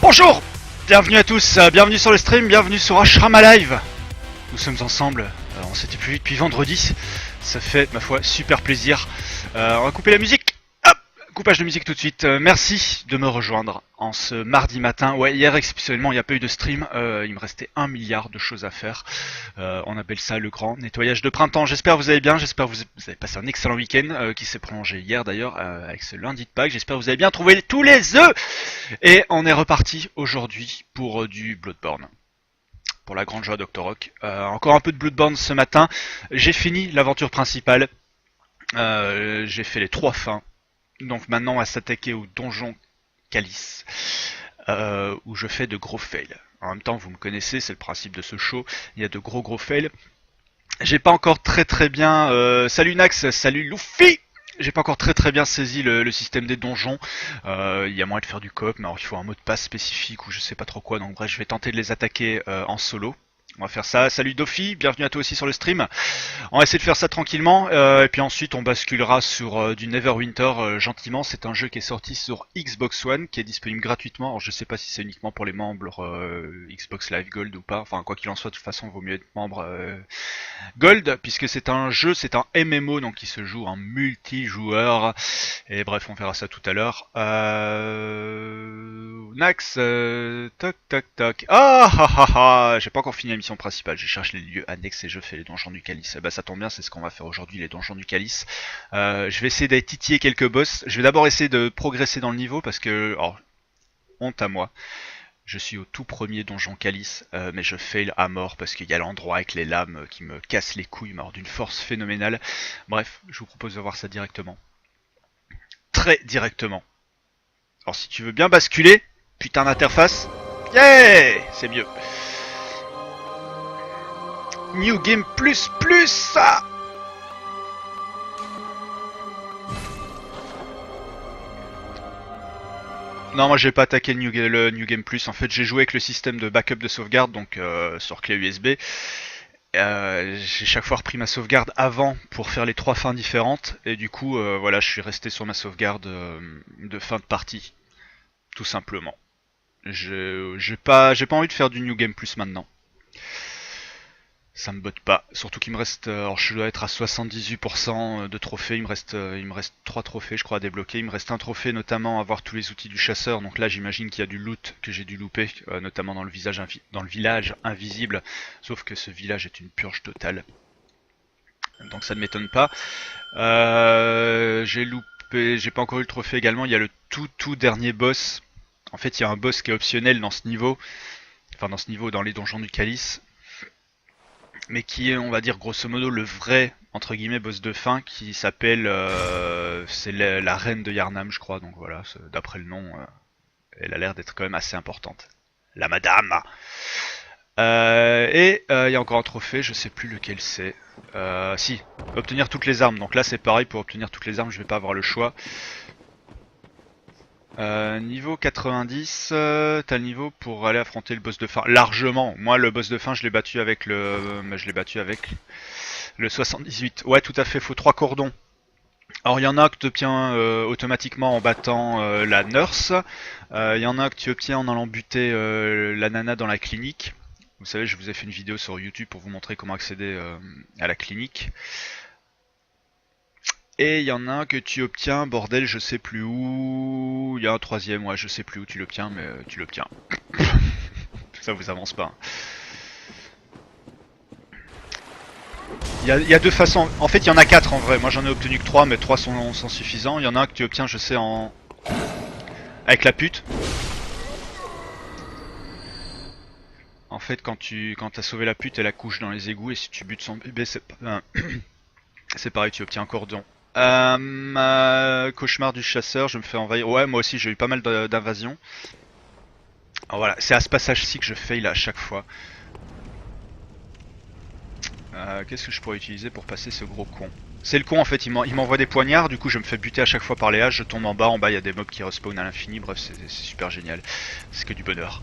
Bonjour, bienvenue à tous, bienvenue sur le stream, bienvenue sur Ashram Alive. Nous sommes ensemble, on s'était plus vite depuis vendredi, ça fait ma foi super plaisir. On va couper la musique, hop, coupage de musique tout de suite. Merci de me rejoindre en ce mardi matin. Ouais, hier exceptionnellement il n'y a pas eu de stream, il me restait 1 milliard de choses à faire. On appelle ça le grand nettoyage de printemps. J'espère que vous allez bien, j'espère que vous avez passé un excellent week-end qui s'est prolongé hier d'ailleurs avec ce lundi de Pâques. J'espère que vous avez bien trouvé tous les œufs. Et on est reparti aujourd'hui pour du Bloodborne. Pour la grande joie d'Octorok. Encore un peu de Bloodborne ce matin. J'ai fini l'aventure principale. J'ai fait les 3 fins. Donc maintenant on va s'attaquer au donjon Calice. Où je fais de gros fails. En même temps vous me connaissez, c'est le principe de ce show. Il y a de gros fails. J'ai pas encore très bien... salut Nax, salut Luffy. J'ai pas encore très bien saisi le système des donjons. Il y a moyen de faire du coop, mais alors il faut un mot de passe spécifique ou je sais pas trop quoi. Donc bref, je vais tenter de les attaquer en solo. On va faire ça. Salut Dofi, bienvenue à toi aussi sur le stream. On va essayer de faire ça tranquillement. Et puis ensuite, on basculera sur du Neverwinter gentiment. C'est un jeu qui est sorti sur Xbox One, qui est disponible gratuitement. Alors je sais pas si c'est uniquement pour les membres Xbox Live Gold ou pas. Enfin, quoi qu'il en soit, de toute façon, il vaut mieux être membre Gold, puisque c'est un jeu, c'est un MMO, donc qui se joue en multijoueur. Et bref, on verra ça tout à l'heure. Nax, toc. J'ai pas encore fini la mission principale. Je cherche les lieux annexes et je fais les donjons du Calice. Bah ça tombe bien, c'est ce qu'on va faire aujourd'hui, les donjons du Calice. Je vais essayer d'aller titiller quelques boss. Je vais d'abord essayer de progresser dans le niveau parce que, alors, honte à moi. Je suis au tout premier donjon Calice, mais je fail à mort parce qu'il y a l'endroit avec les lames qui me cassent les couilles, mais d'une force phénoménale. Bref, je vous propose de voir ça directement. Très directement. Alors si tu veux bien basculer, putain d'interface, yeah, c'est mieux. New Game Plus, ça. Non, moi j'ai pas attaqué le New Game Plus. En fait, j'ai joué avec le système de backup de sauvegarde, donc sur clé USB. J'ai chaque fois repris ma sauvegarde avant pour faire les 3 fins différentes. Et du coup, voilà, je suis resté sur ma sauvegarde de fin de partie. Tout simplement. J'ai pas envie de faire du New Game Plus maintenant. Ça me botte pas. Surtout qu'il me reste... alors je dois être à 78% de trophées. Il me reste 3 trophées je crois à débloquer. Il me reste un trophée notamment à avoir tous les outils du chasseur. Donc là j'imagine qu'il y a du loot que j'ai dû louper. Notamment dans le village invisible. Sauf que ce village est une purge totale. Donc ça ne m'étonne pas. J'ai pas encore eu le trophée également. Il y a le tout dernier boss. En fait il y a un boss qui est optionnel dans ce niveau. Enfin dans les donjons du Calice. Mais qui est, on va dire, grosso modo, le vrai, entre guillemets, boss de fin, qui s'appelle... c'est la reine de Yarnam, je crois, donc voilà, d'après le nom, elle a l'air d'être quand même assez importante. La madame. Et il y a encore un trophée, je sais plus lequel c'est. Si, obtenir toutes les armes, donc là c'est pareil, pour obtenir toutes les armes, je vais pas avoir le choix. Niveau 90, t'as le niveau pour aller affronter le boss de fin. Largement. Moi, le boss de fin, je l'ai battu avec le 78. Ouais, tout à fait. Faut 3 cordons. Alors, il y en a que tu obtiens automatiquement en battant la nurse. Il y en a que tu obtiens en allant buter la nana dans la clinique. Vous savez, je vous ai fait une vidéo sur YouTube pour vous montrer comment accéder à la clinique. Et il y en a un que tu obtiens, bordel, je sais plus où. Il y a un troisième, ouais, je sais plus où tu l'obtiens, mais tu l'obtiens. Ça vous avance pas. Il y a 2 façons. En fait, il y en a 4 en vrai. Moi, j'en ai obtenu que 3, mais 3 sont suffisants. Il y en a un que tu obtiens, je sais, avec la pute. En fait, quand t'as sauvé la pute, elle accouche dans les égouts, et si tu butes son bébé, c'est pareil, tu obtiens un cordon. Cauchemar du chasseur, je me fais envahir. Ouais, moi aussi j'ai eu pas mal d'invasions. Voilà, c'est à ce passage-ci que je fail à chaque fois. Qu'est-ce que je pourrais utiliser pour passer ce gros con? C'est le con en fait, il m'envoie des poignards, du coup je me fais buter à chaque fois par les haches, je tombe en bas il y a des mobs qui respawnent à l'infini, bref c'est super génial. C'est que du bonheur.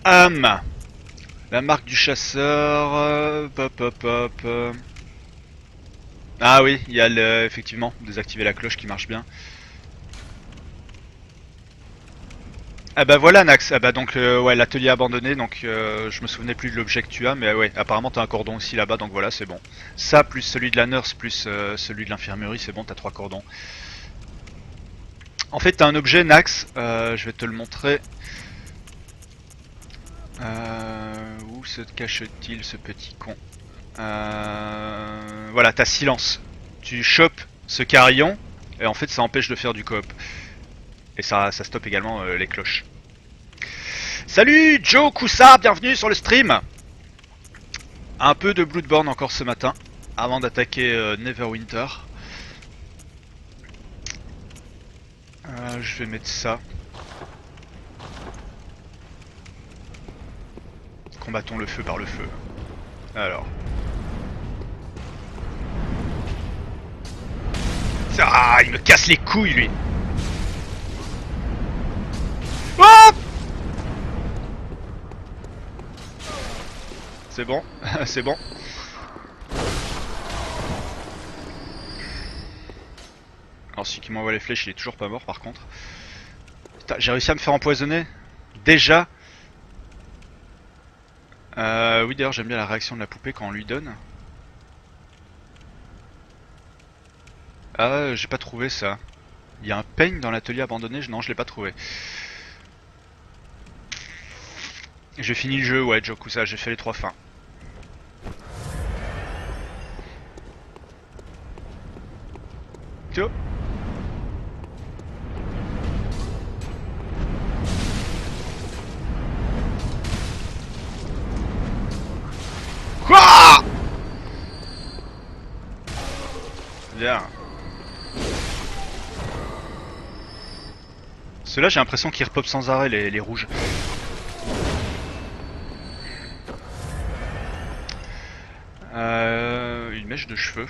La marque du chasseur, Ah oui, il y a effectivement, désactiver la cloche qui marche bien. Ah bah voilà Nax, ah bah donc ouais l'atelier abandonné, donc je me souvenais plus de l'objet que tu as, mais ouais apparemment t'as un cordon aussi là-bas, donc voilà c'est bon. Ça plus celui de la nurse plus celui de l'infirmerie, c'est bon, t'as 3 cordons. En fait t'as un objet Nax, je vais te le montrer. Où se cache-t-il ce petit con? Voilà, t'as silence. Tu chopes ce carillon, et en fait ça empêche de faire du coop. Et ça stoppe également les cloches. Salut Joe Koussa, bienvenue sur le stream. Un peu de Bloodborne encore ce matin, avant d'attaquer Neverwinter. Je vais mettre ça. Combattons le feu par le feu. Alors. Ah, il me casse les couilles lui. Oh, c'est bon, c'est bon. Alors celui qui m'envoie les flèches, il est toujours pas mort par contre. Putain, j'ai réussi à me faire empoisonner. Déjà. Oui d'ailleurs j'aime bien la réaction de la poupée quand on lui donne. Ah, j'ai pas trouvé ça. Il y a un peigne dans l'atelier abandonné, non je l'ai pas trouvé. J'ai fini le jeu, ouais Jokusa, j'ai fait les 3 fins. Tiens. Quoi? Bien. Ceux-là j'ai l'impression qu'ils repopent sans arrêt les rouges. Une mèche de cheveux.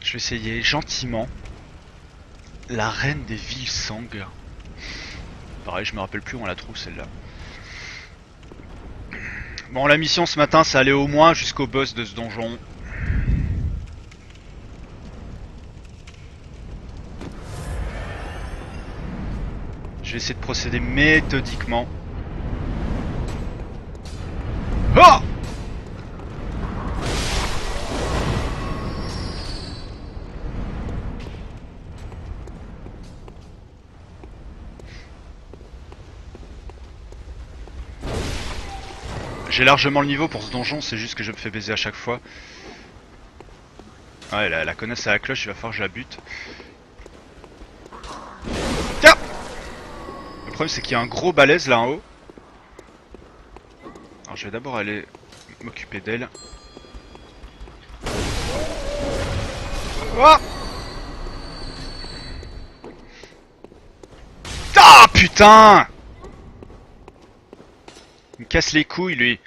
Je vais essayer gentiment. La reine des villes sang. Pareil, je me rappelle plus où on la trouve celle-là. Bon, la mission ce matin, ça allait au moins jusqu'au boss de ce donjon. Je vais essayer de procéder méthodiquement. Oh! J'ai largement le niveau pour ce donjon, c'est juste que je me fais baiser à chaque fois. Ouais, la connasse à la cloche, il va falloir que je la bute. Tiens! Le problème c'est qu'il y a un gros balèze là en haut. Alors je vais d'abord aller m'occuper d'elle. Oh! Ah putain! Il me casse les couilles lui.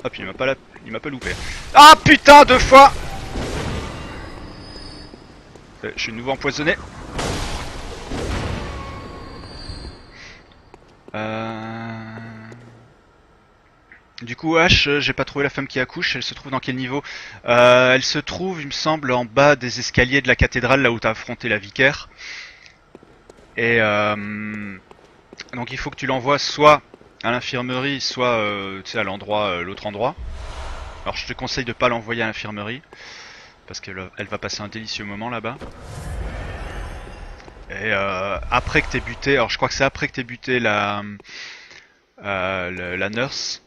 Hop, il m'a pas loupé. Ah putain, 2 fois. Je suis de nouveau empoisonné. Du coup H, j'ai pas trouvé la femme qui accouche, elle se trouve dans quel niveau? Elle se trouve, il me semble, en bas des escaliers de la cathédrale, là où t'as affronté la vicaire. Et donc il faut que tu l'envoies soit à l'infirmerie, soit tu sais, à l'endroit, l'autre endroit. Alors je te conseille de pas l'envoyer à l'infirmerie, parce qu'elle va passer un délicieux moment là-bas. Et après que t'aies buté, alors je crois que c'est après que t'aies buté la nurse.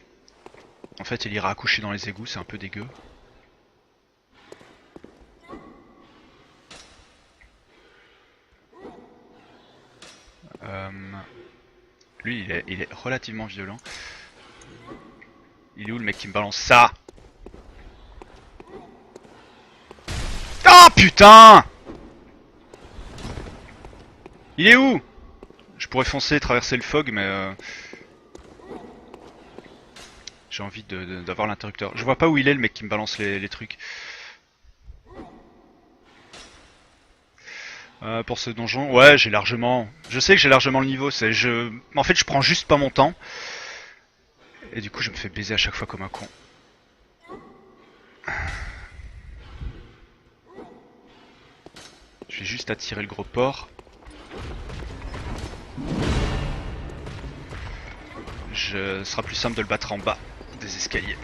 En fait, elle ira accoucher dans les égouts, c'est un peu dégueu. Lui, il est relativement violent. Il est où le mec qui me balance ça? Ah putain! Il est où? Je pourrais foncer, traverser le fog, mais j'ai envie d'avoir l'interrupteur. Je vois pas où il est le mec qui me balance les trucs. Pour ce donjon, ouais, j'ai largement. Je sais que j'ai largement le niveau. En fait, je prends juste pas mon temps. Et du coup, je me fais baiser à chaque fois comme un con. Je vais juste attirer le gros porc. Ce sera plus simple de le battre en bas des escaliers.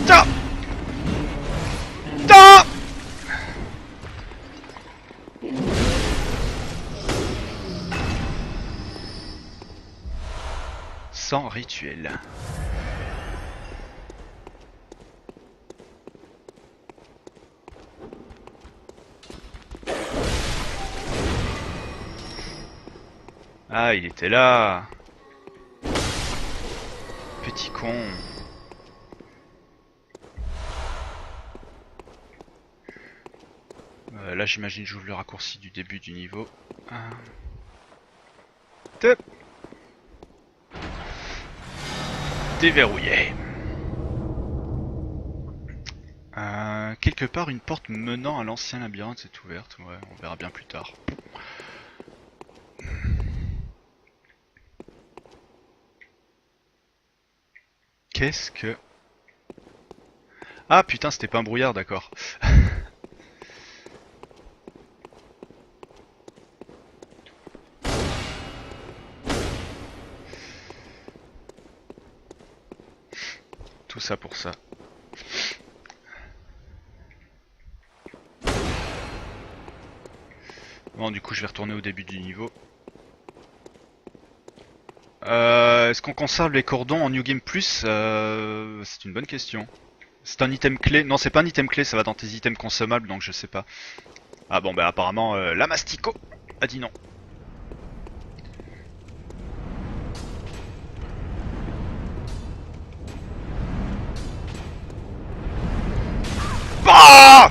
Ta Ta Sans rituel. Ah, il était là. Petit con. Là, j'imagine j'ouvre le raccourci du début du niveau. Déverrouillé. Quelque part, une porte menant à l'ancien labyrinthe est ouverte. Ouais, on verra bien plus tard. Qu'est-ce que... Ah putain, c'était pas un brouillard, d'accord. Tout ça pour ça. Bon, du coup, je vais retourner au début du niveau. Est-ce qu'on conserve les cordons en New Game Plus? C'est une bonne question. C'est un item clé. Non, c'est pas un item clé, ça va dans tes items consommables, donc je sais pas. Ah bon, bah apparemment, la Mastico a dit non. Bah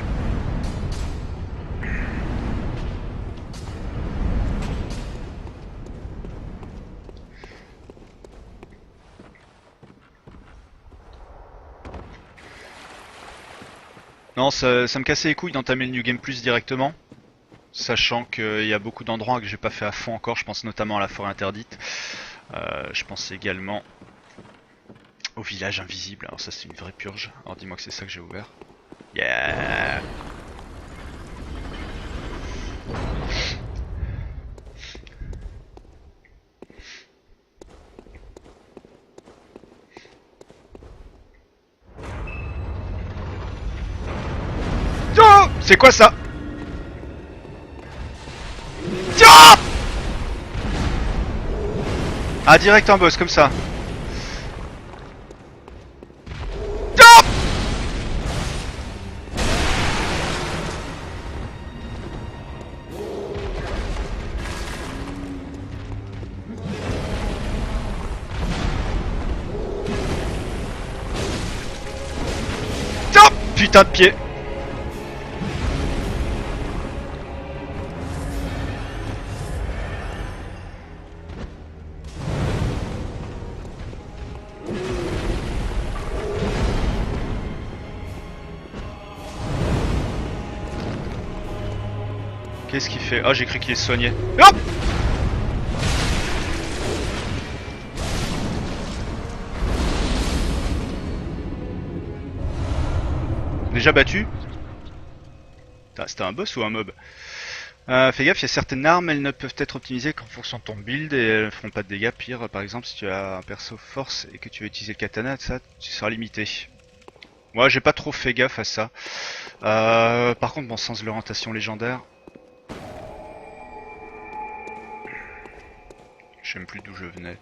Non, ça me cassait les couilles d'entamer le New Game Plus directement. Sachant qu'il y a beaucoup d'endroits que j'ai pas fait à fond encore, je pense notamment à la forêt interdite. Je pense également au village invisible, alors ça c'est une vraie purge. Alors dis-moi que c'est ça que j'ai ouvert. Yeah. Oh, c'est quoi ça? Tiens! Ah, direct un boss comme ça. Tiens! Tiens! Putain de pied. Qu'est-ce qu'il fait? Ah, j'ai cru qu'il est soigné. Hop! Déjà battu? C'était un boss ou un mob? Fais gaffe, il y a certaines armes, elles ne peuvent être optimisées qu'en fonction de ton build et elles ne feront pas de dégâts. Pire, par exemple, si tu as un perso force et que tu veux utiliser le katana, ça, tu seras limité. Moi, j'ai pas trop fait gaffe à ça. Par contre, bon, sans l'orientation légendaire, je sais même plus d'où je venais.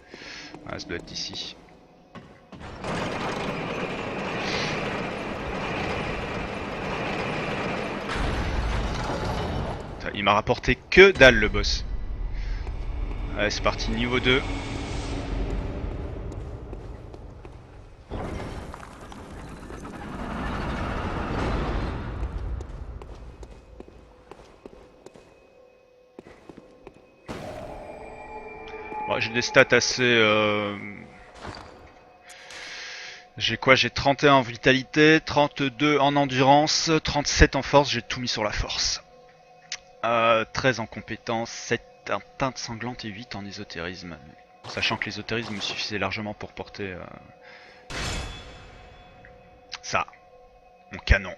Ah, ça doit être d'ici. Il m'a rapporté que dalle le boss. Allez, c'est parti, niveau 2. Bon, j'ai des stats assez... J'ai quoi? J'ai 31 en vitalité, 32 en endurance, 37 en force, j'ai tout mis sur la force. 13 en compétence, 7 en teinte sanglante et 8 en ésotérisme. Sachant que l'ésotérisme me suffisait largement pour porter ça. Mon canon.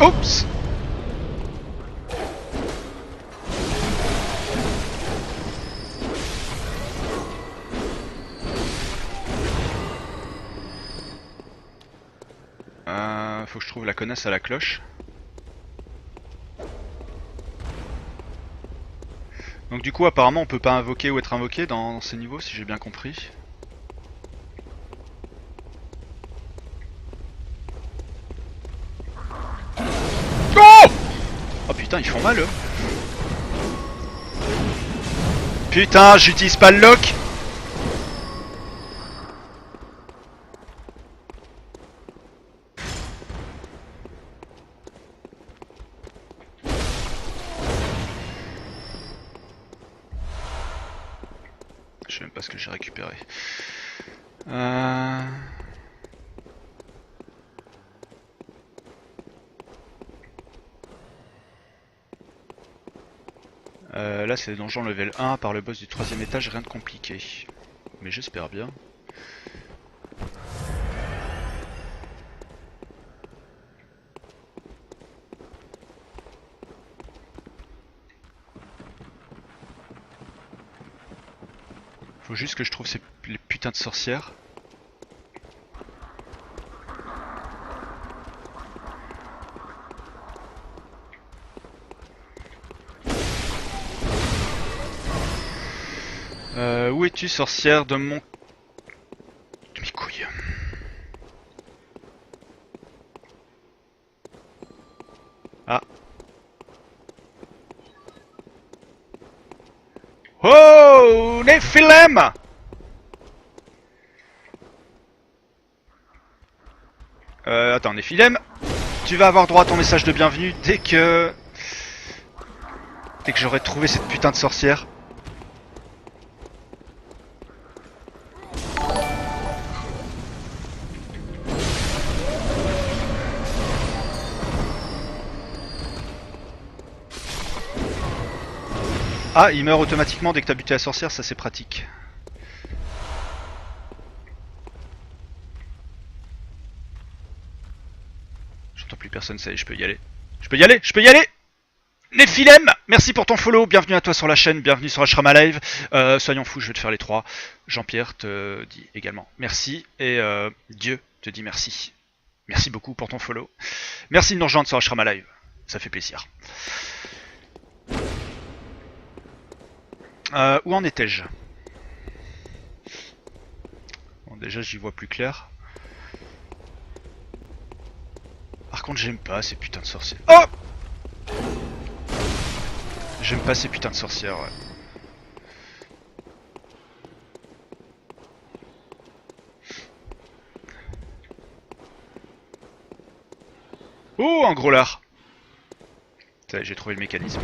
Oups. Faut que je trouve la connasse à la cloche. Donc du coup apparemment on peut pas invoquer ou être invoqué dans ces niveaux si j'ai bien compris. Oh! Oh putain ils font mal eux. Putain j'utilise pas le lock. Je sais même pas ce que j'ai récupéré. Là c'est le donjon level 1 par le boss du 3ème étage, rien de compliqué. Mais j'espère bien. Faut juste que je trouve les putains de sorcières. Où es-tu sorcière de mon... de mes couilles. Ah. Oh Nephilim. Attends, Nephilim, tu vas avoir droit à ton message de bienvenue dès que j'aurai trouvé cette putain de sorcière. Ah, il meurt automatiquement dès que t'as buté la sorcière, ça c'est pratique. J'entends plus personne, ça y est, je peux y aller. Je peux y aller, je peux y aller. Nephilim, merci pour ton follow, bienvenue à toi sur la chaîne, bienvenue sur Ashrama Live. Soyons fous, je vais te faire les trois. Jean-Pierre te dit également merci et Dieu te dit merci. Merci beaucoup pour ton follow. Merci de nous rejoindre sur Ashrama Live, ça fait plaisir. Où en étais-je? Bon, déjà j'y vois plus clair. Par contre j'aime pas ces putains de sorcières. Oh! J'aime pas ces putains de sorcières, ouais. Oh, un gros lard. J'ai trouvé le mécanisme.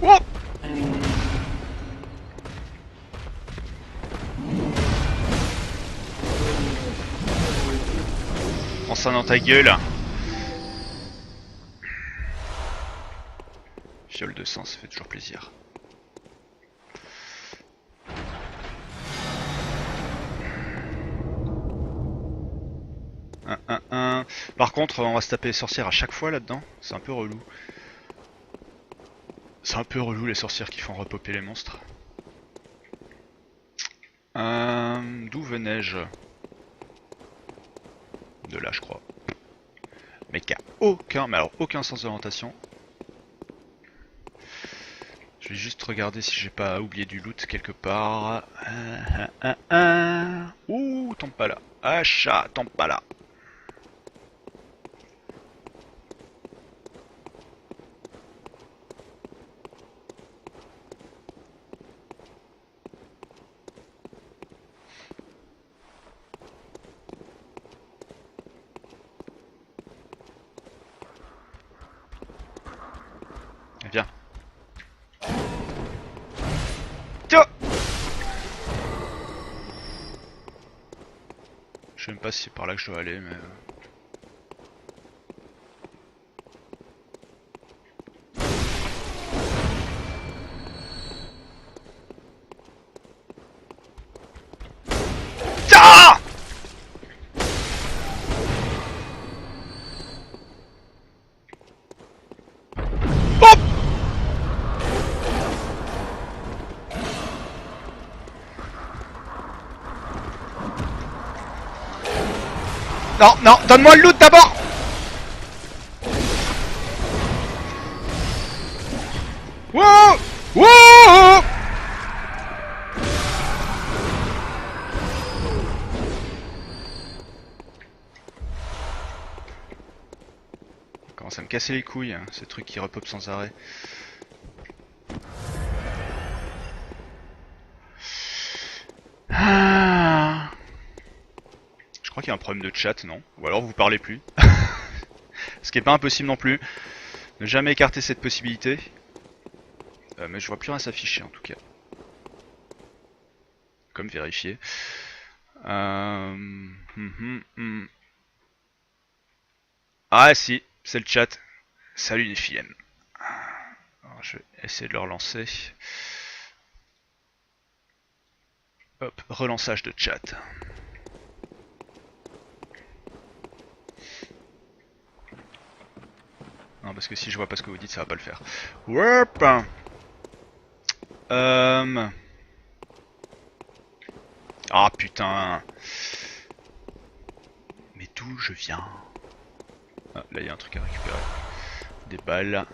Oh! Prends ça dans ta gueule. Fiole de sang, ça fait toujours plaisir. Par contre, on va se taper les sorcières à chaque fois là-dedans. C'est un peu relou. C'est un peu relou les sorcières qui font repopper les monstres. D'où venais-je? De là, je crois. Mais qui a aucun, mais alors aucun sens d'orientation. Je vais juste regarder si j'ai pas oublié du loot quelque part. Ouh, tombe pas là. Achat, tombe pas là. Viens. Tiens. Je sais même pas si c'est par là que je dois aller, mais... Non, non, donne-moi le loot d'abord. Wow! Wow! Ça commence à me casser les couilles, hein, ces trucs qui repopent sans arrêt. Ah. Je crois qu'il y a un problème de chat, non? Ou alors vous parlez plus. Ce qui est pas impossible non plus. Ne jamais écarter cette possibilité. Mais je vois plus rien s'afficher en tout cas. Comme vérifier. Ah si, c'est le chat. Salut les filles. Alors, je vais essayer de le relancer. Hop, relançage de chat. Non, parce que si je vois pas ce que vous dites, ça va pas le faire. Warp. Ah putain. Mais d'où je viens? Ah, là il y a un truc à récupérer. Des balles.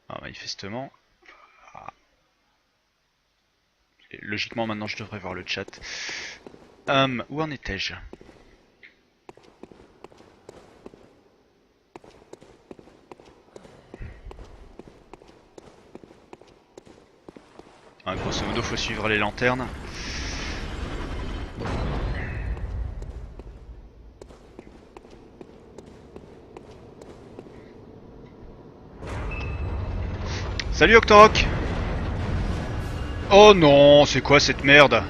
Ah, manifestement. Ah. Et logiquement maintenant je devrais voir le chat. Où en étais-je? Ah, grosso modo faut suivre les lanternes. Salut Octorok. Oh non, c'est quoi cette merde?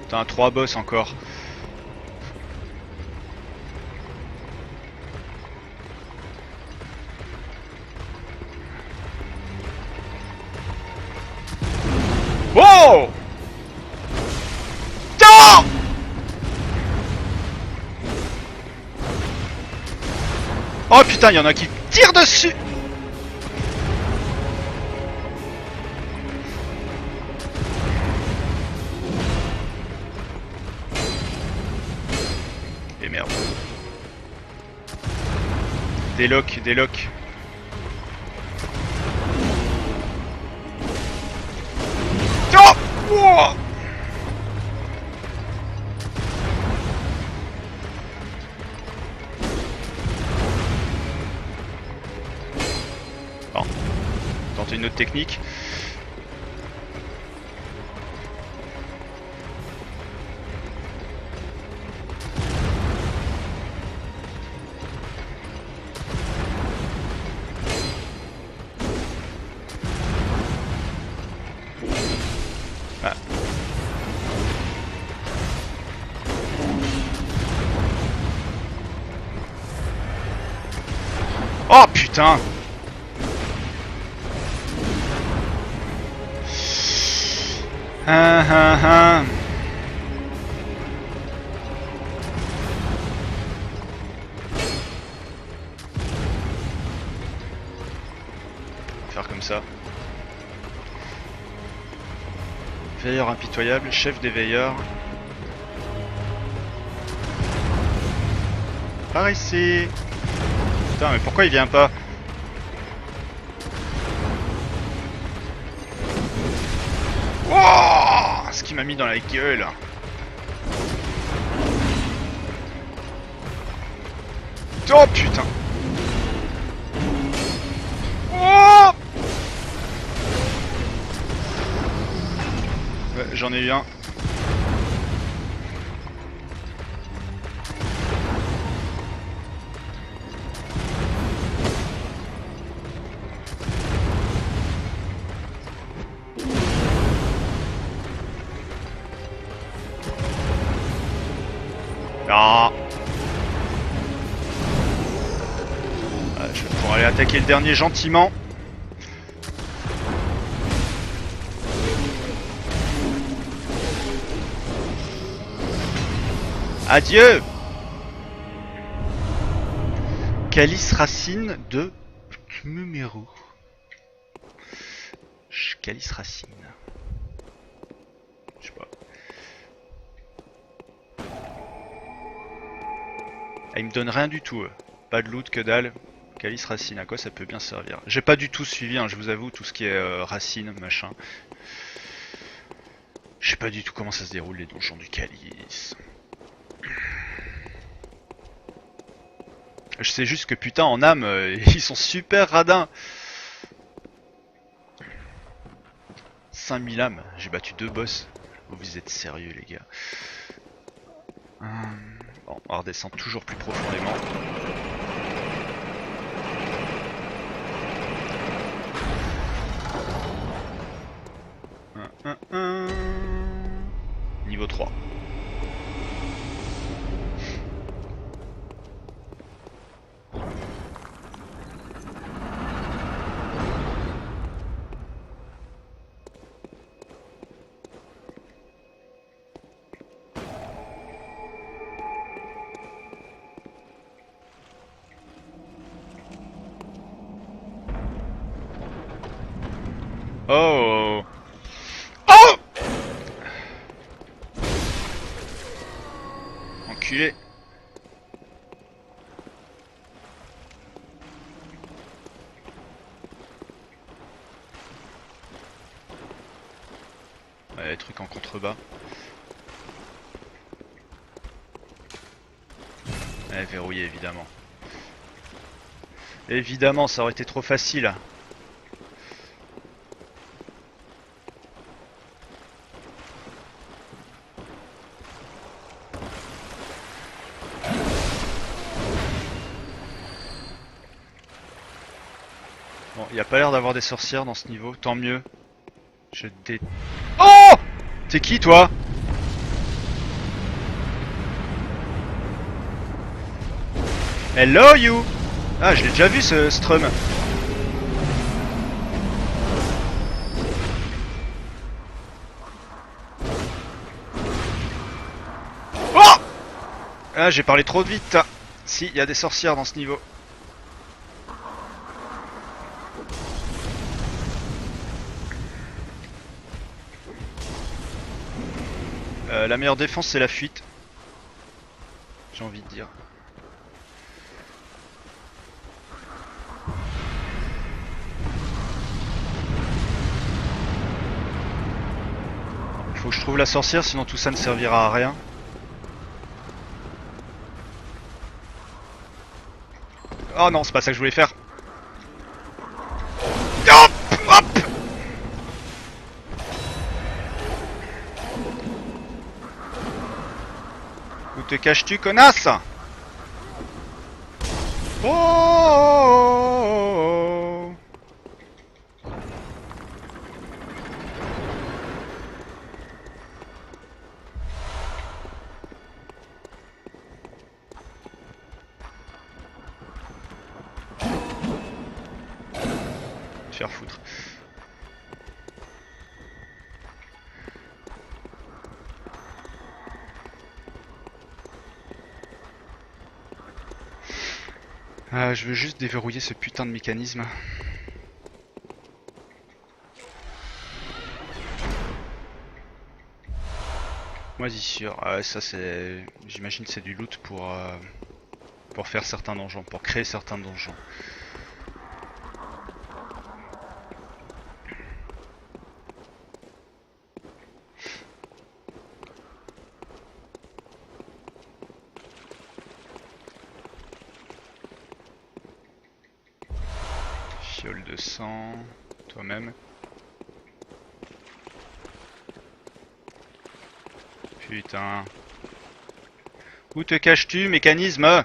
Putain, 3 boss encore. Wow! Non! Oh putain, il y en a qui tirent dessus! Et merde. Déloc, déloc. Oh! Wow! Bon. Tenter une autre technique. Ah. Oh putain! Ah. Faire comme ça. Veilleur impitoyable, chef des veilleurs. Par ici. Putain, mais pourquoi il vient pas? Wouah! Ce qui m'a mis dans la gueule. Oh putain. Oh! Ouais, j'en ai eu un. Ah. Je vais pouvoir aller attaquer le dernier gentiment. Adieu. Calice racine de Kmumeru. Calice racine. Je sais pas. Ah, il me donne rien du tout. Pas de loot, que dalle. Calice racine, à quoi ça peut bien servir? J'ai pas du tout suivi, hein, je vous avoue, tout ce qui est racine, machin. Je sais pas du tout comment ça se déroule les donjons du calice. Je sais juste que putain en âme, ils sont super radins. 5000 âmes, j'ai battu 2 boss. Vous êtes sérieux les gars. Bon, on va redescendre toujours plus profondément. Niveau 3. Oh! Oh! Enculé. Ouais, les trucs en contrebas. Ouais, verrouillé évidemment. Évidemment, ça aurait été trop facile. Bon, il n'y a pas l'air d'avoir des sorcières dans ce niveau, tant mieux. Je dé... Oh! T'es qui toi? Hello you! Ah, je l'ai déjà vu ce Strum. Oh! Ah, j'ai parlé trop vite. Si, il y a des sorcières dans ce niveau. La meilleure défense c'est la fuite. J'ai envie de dire. Il faut que je trouve la sorcière, sinon tout ça ne servira à rien. Oh non, c'est pas ça que je voulais faire. Hop! Hop! Où te caches-tu, connasse? Oh! Te faire foutre. Je veux juste déverrouiller ce putain de mécanisme. Moisissure, ah ouais, ça c'est... J'imagine que c'est du loot pour faire certains donjons, pour créer certains donjons. Fiole de sang, toi-même. Putain. Où te caches-tu, mécanisme?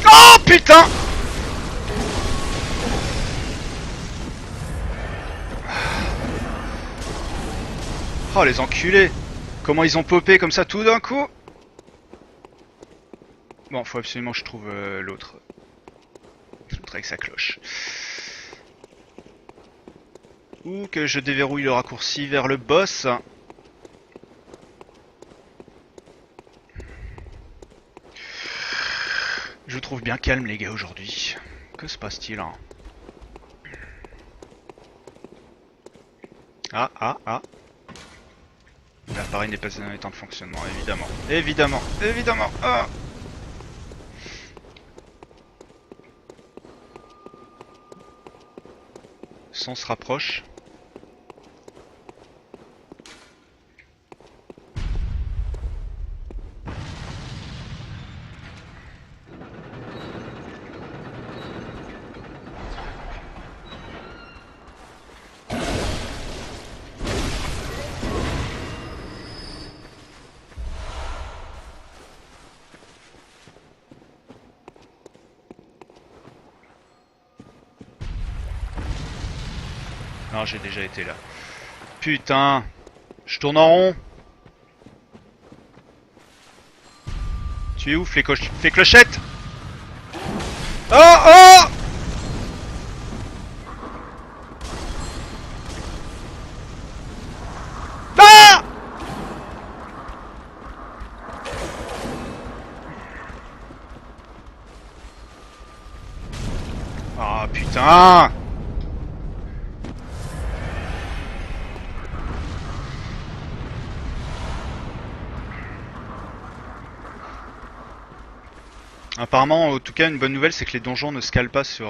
Oh putain! Oh les enculés! Comment ils ont popé comme ça tout d'un coup? Bon, faut absolument que je trouve l'autre. L'autre avec sa cloche. Ou que je déverrouille le raccourci vers le boss. Je vous trouve bien calme les gars aujourd'hui. Que se passe-t-il hein? Ah, ah, ah. L'appareil n'est pas en état de fonctionnement, évidemment. Évidemment, évidemment. Ah. Son se rapproche. Non, j'ai déjà été là. Putain, je tourne en rond. Tu es où, fais clochette? Oh, oh! Ah! Ah, putain! Apparemment, en tout cas, une bonne nouvelle, c'est que les donjons ne scalent pas sur...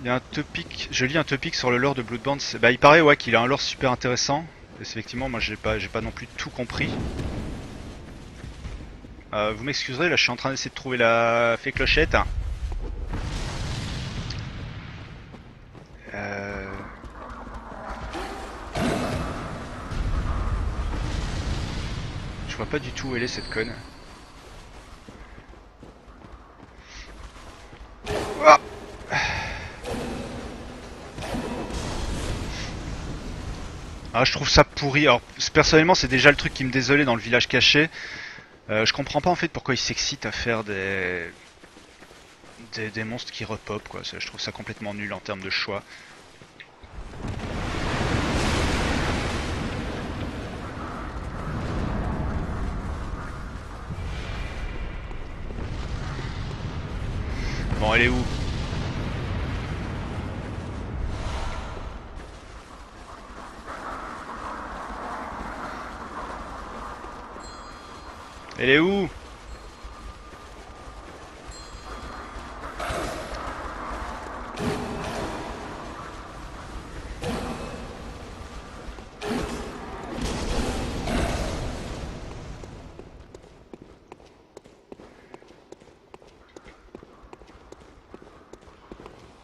Il y a un topic, je lis un topic sur le lore de Bloodborne. Bah, il paraît ouais qu'il a un lore super intéressant. Et effectivement, moi j'ai pas non plus tout compris. Vous m'excuserez, là je suis en train d'essayer de trouver la fée clochette. Je vois pas du tout où elle est cette conne. Oh ah, je trouve ça pourri. Alors personnellement c'est déjà le truc qui me désolait dans le village caché. Je comprends pas en fait pourquoi ils s'excitent à faire des monstres qui repopent quoi. Je trouve ça complètement nul en termes de choix. Bon, elle est où? Elle est où?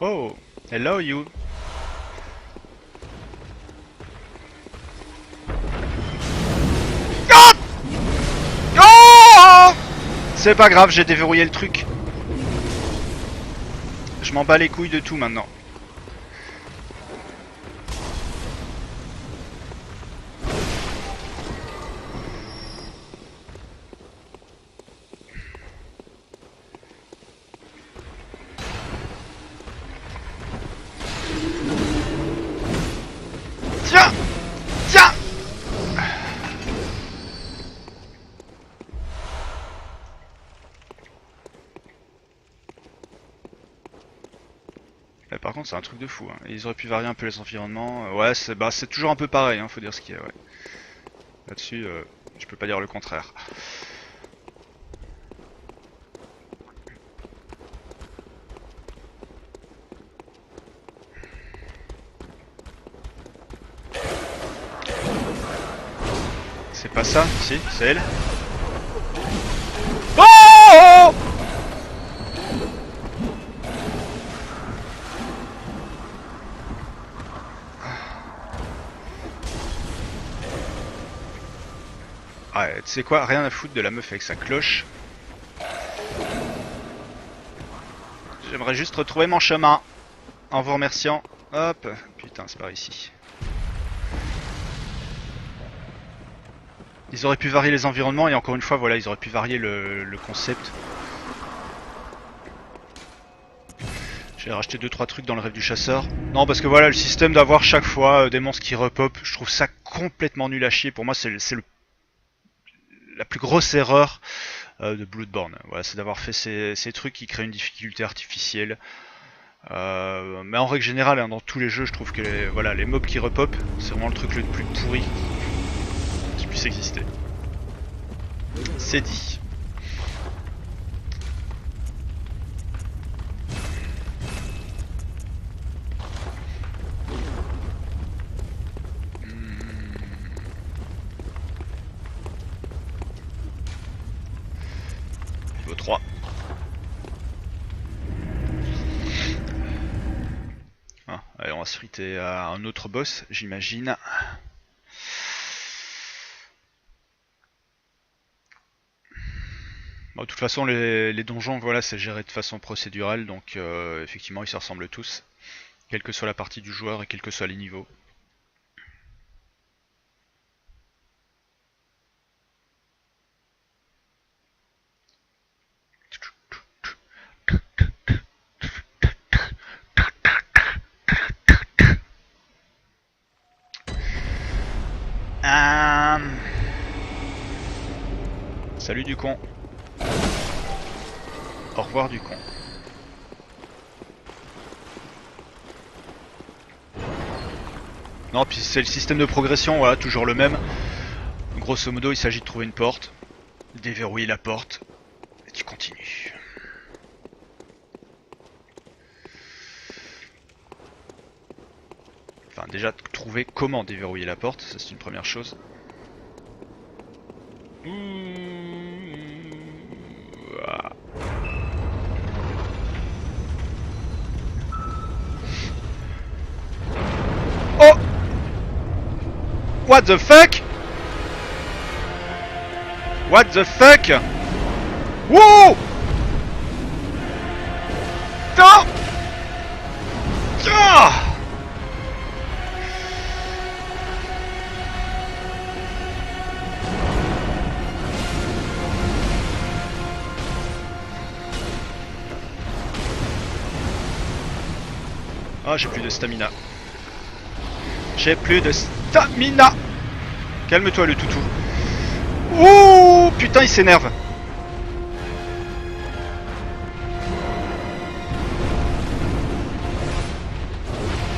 Oh, hello you. Oh oh c'est pas grave, j'ai déverrouillé le truc. Je m'en bats les couilles de tout maintenant. Tiens! Tiens! Là, par contre c'est un truc de fou, hein. Ils auraient pu varier un peu les environnements. Ouais, c'est toujours un peu pareil, hein, faut dire ce qu'il y a, ouais. Là-dessus, je peux pas dire le contraire. C'est pas ça, si, c'est elle. Oh! Ouais, tu sais quoi, rien à foutre de la meuf avec sa cloche. J'aimerais juste retrouver mon chemin, en vous remerciant. Hop, putain, c'est par ici. Ils auraient pu varier les environnements et encore une fois, voilà, ils auraient pu varier le concept. J'ai racheté 2-3 trucs dans le rêve du chasseur. Non, parce que voilà, le système d'avoir chaque fois des monstres qui repop, je trouve ça complètement nul à chier. Pour moi, c'est la plus grosse erreur de Bloodborne. Voilà, c'est d'avoir fait ces trucs qui créent une difficulté artificielle. Mais en règle générale, hein, dans tous les jeux, je trouve que les mobs qui repop, c'est vraiment le truc le plus pourri qui puisse exister. C'est dit. Niveau 3. Ah, allez, on va se friter à un autre boss, j'imagine. Bon, de toute façon, les donjons, voilà, c'est géré de façon procédurale, donc effectivement, ils se ressemblent tous, quelle que soit la partie du joueur et quels que soient les niveaux. Salut du con. Au revoir du con. Non, puis c'est le système de progression, voilà, toujours le même. Grosso modo, il s'agit de trouver une porte, déverrouiller la porte, et tu continues. Enfin, déjà, trouver comment déverrouiller la porte, ça c'est une première chose. Oh! What the fuck? What the fuck? Wow! Non! Ah! Ah, j'ai plus de stamina. J'ai plus de stamina. Calme-toi le toutou. Ouh, putain, il s'énerve.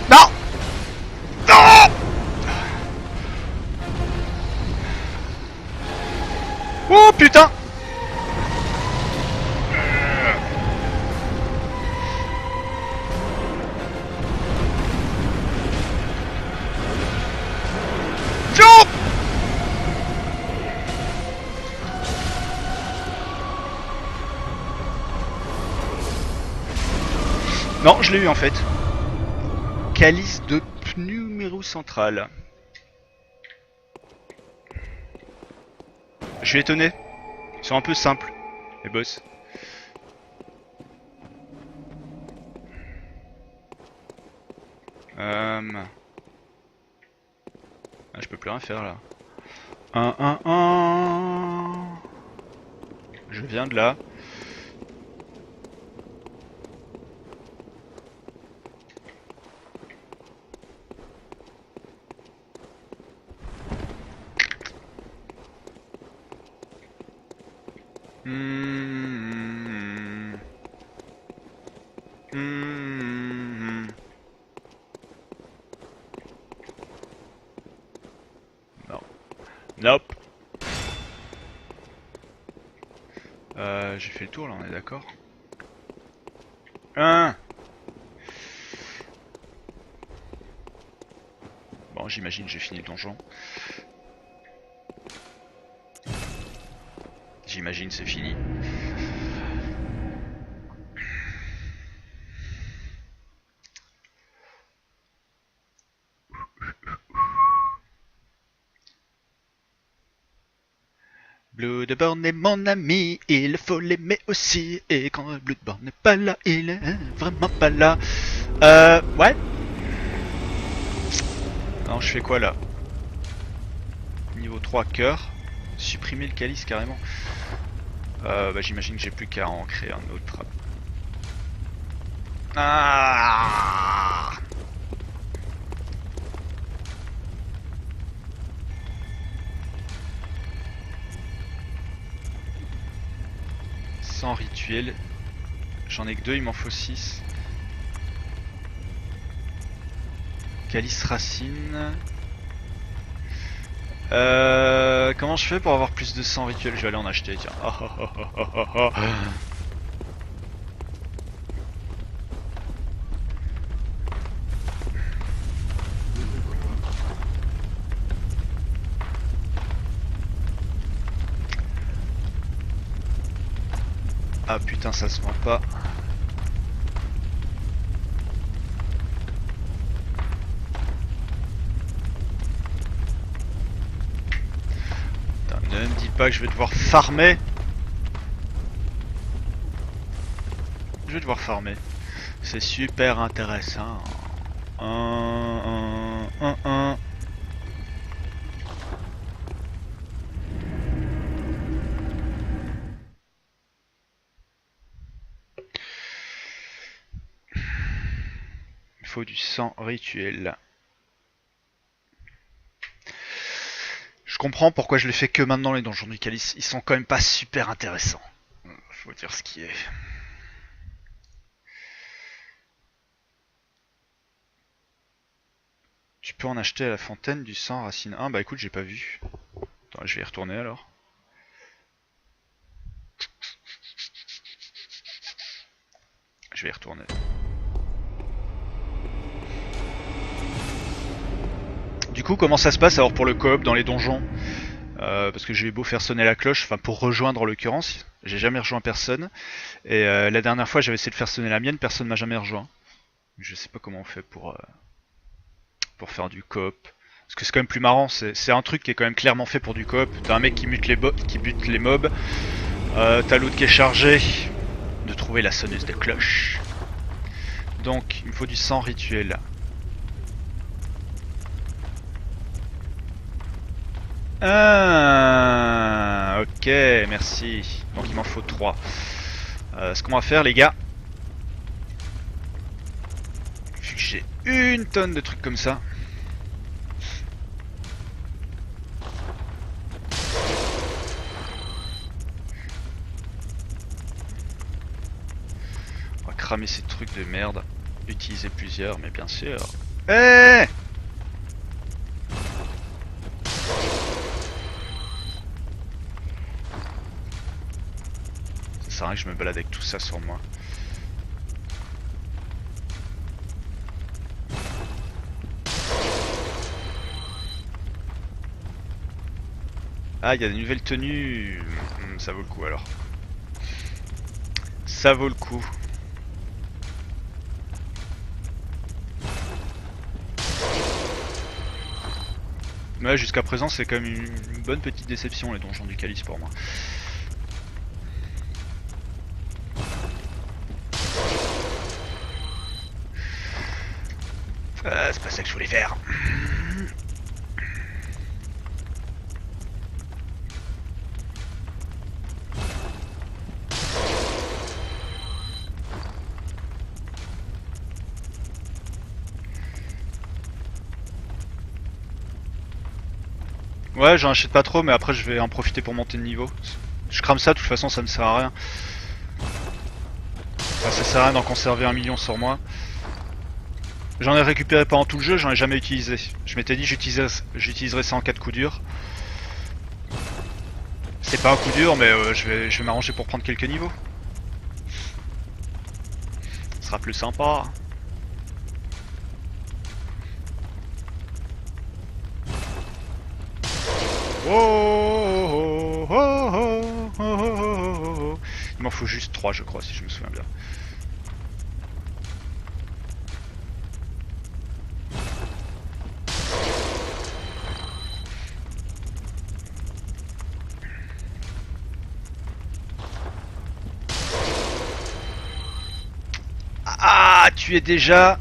Non. Non. Oh putain. Jump. Non, je l'ai eu en fait. Calice de numéro central. Je suis étonné. Ils sont un peu simples, les boss. Ah, je peux plus rien faire là. Je viens de là. Non. Nope. J'ai fait le tour là, on est d'accord. Bon, j'imagine j'ai fini le donjon. J'imagine c'est fini. Bloodborne est mon ami, il faut l'aimer aussi. Et quand Bloodborne n'est pas là, il est vraiment pas là. Ouais. Non, je fais quoi là? Niveau 3, cœur. Supprimer le calice carrément. Bah, j'imagine que j'ai plus qu'à en créer un autre. Ah! Sans rituel. J'en ai que 2, il m'en faut 6. Calice racine. Comment je fais pour avoir plus de sang rituel? Je vais aller en acheter, tiens. Oh, oh, oh, oh, oh, oh. Ah putain, ça se vend pas. Putain, ne me dis pas que je vais devoir farmer. Je vais devoir farmer. C'est super intéressant. Un. Il faut du sang rituel. Je comprends pourquoi je les fais que maintenant les donjons du calice. Ils sont quand même pas super intéressants. Faut dire ce qui est. Tu peux en acheter à la fontaine du sang racine 1. Bah écoute, j'ai pas vu. Attends, je vais y retourner alors. Je vais y retourner. Du coup, comment ça se passe alors pour le coop dans les donjons? Parce que j'ai beau faire sonner la cloche, enfin pour rejoindre en l'occurrence, j'ai jamais rejoint personne. Et la dernière fois j'avais essayé de faire sonner la mienne, personne m'a jamais rejoint. Je sais pas comment on fait pour faire du coop. Parce que c'est quand même plus marrant, c'est un truc qui est quand même clairement fait pour du coop. T'as un mec qui bute les mobs, t'as l'autre qui est chargé de trouver la sonneuse de cloche. Donc il me faut du sang rituel. Ah, ok, merci. Donc il m'en faut 3. Ce qu'on va faire les gars, vu que j'ai une tonne de trucs comme ça, on va cramer ces trucs de merde. Utiliser plusieurs, mais bien sûr. Eh, ça sert à rien que je me balade avec tout ça sur moi. Ah, il y a des nouvelles tenues. Ça vaut le coup alors. Ça vaut le coup. Ouais, jusqu'à présent, c'est quand même une bonne petite déception les donjons du calice pour moi. C'est pas ça que je voulais faire. Ouais, j'en achète pas trop, mais après je vais en profiter pour monter de niveau. Je crame ça, de toute façon ça me sert à rien. Enfin, ça sert à rien d'en conserver 1 million sur moi. J'en ai récupéré pendant tout le jeu, j'en ai jamais utilisé. Je m'étais dit j'utiliserai ça en cas de coup dur. C'est pas un coup dur, mais je vais m'arranger pour prendre quelques niveaux. Ce sera plus sympa. Oh, oh, oh, oh, oh, oh. Il m'en faut juste 3 je crois si je me souviens bien. Ah, tu es déjà...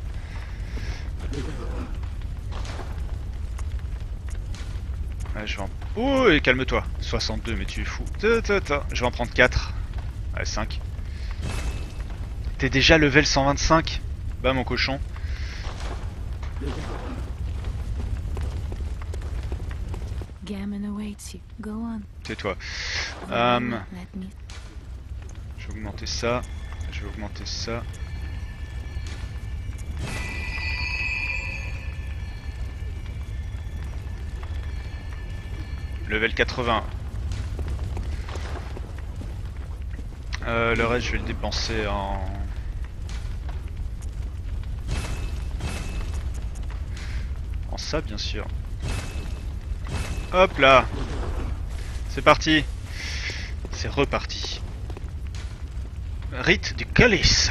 Ouais, je vais en... Oh, et calme-toi. 62, mais tu es fou. Je vais en prendre 4. Ouais, 5. T'es déjà level 125. Bah, mon cochon. Gammon awaits you. Go on. Tais-toi. Let me. Je vais augmenter ça. Je vais augmenter ça. Level 80. Le reste, je vais le dépenser en... En ça, bien sûr. Hop là. C'est parti. C'est reparti. Rite du calice.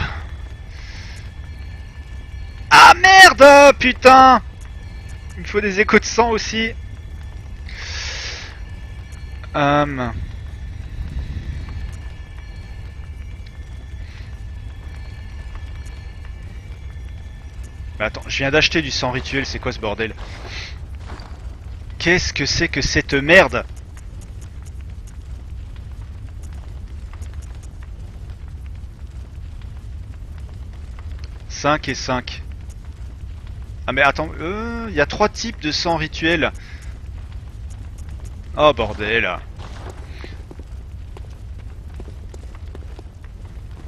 Ah merde, putain. Il me faut des échos de sang aussi. Bah attends, je viens d'acheter du sang rituel, c'est quoi ce bordel? Qu'est-ce que c'est que cette merde? « 5 et 5. Ah mais attends, il y a 3 types de sang rituel. Oh bordel.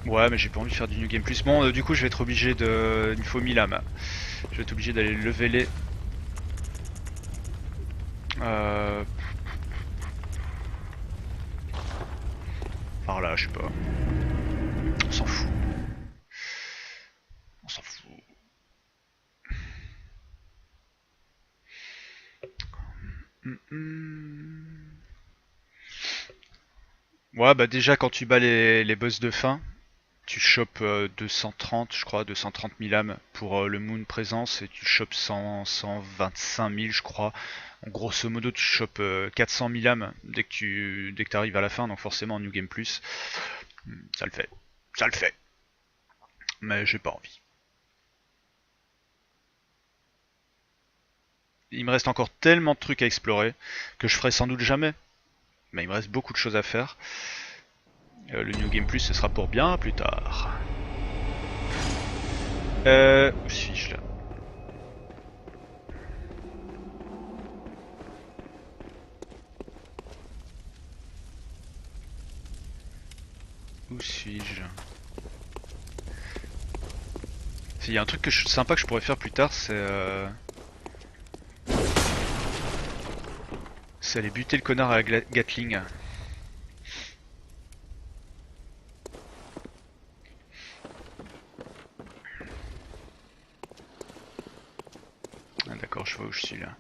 Ouais mais j'ai pas envie de faire du New Game Plus. Bon du coup je vais être obligé de... Il me faut 1000 âmes. Je vais être obligé d'aller lever les... Par là, je sais pas. On s'en fout. On s'en fout. Ouais bah déjà quand tu bats les boss de fin, tu chopes 230 je crois, 230 000 âmes pour le Moon Présence et tu chopes 125 000 je crois. En grosso modo tu chopes 400 000 âmes dès que tu arrives à la fin, donc forcément en New Game Plus, ça le fait. Ça le fait. Mais j'ai pas envie. Il me reste encore tellement de trucs à explorer que je ferai sans doute jamais. Mais il me reste beaucoup de choses à faire. Le New Game Plus ce sera pour bien plus tard. Où suis-je là? Où suis-je? Il y a un truc sympa que je pourrais faire plus tard, c'est aller buter le connard à la Gatling. Ah, d'accord, je vois où je suis là.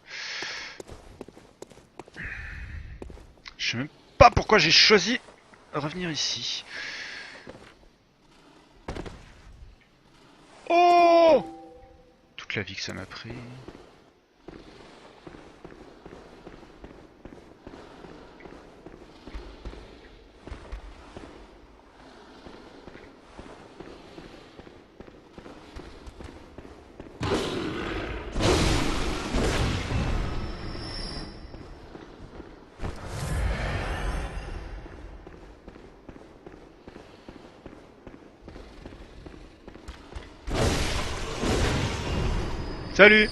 Je sais même pas pourquoi j'ai choisi de revenir ici. Oh! Toute la vie que ça m'a pris. Salut!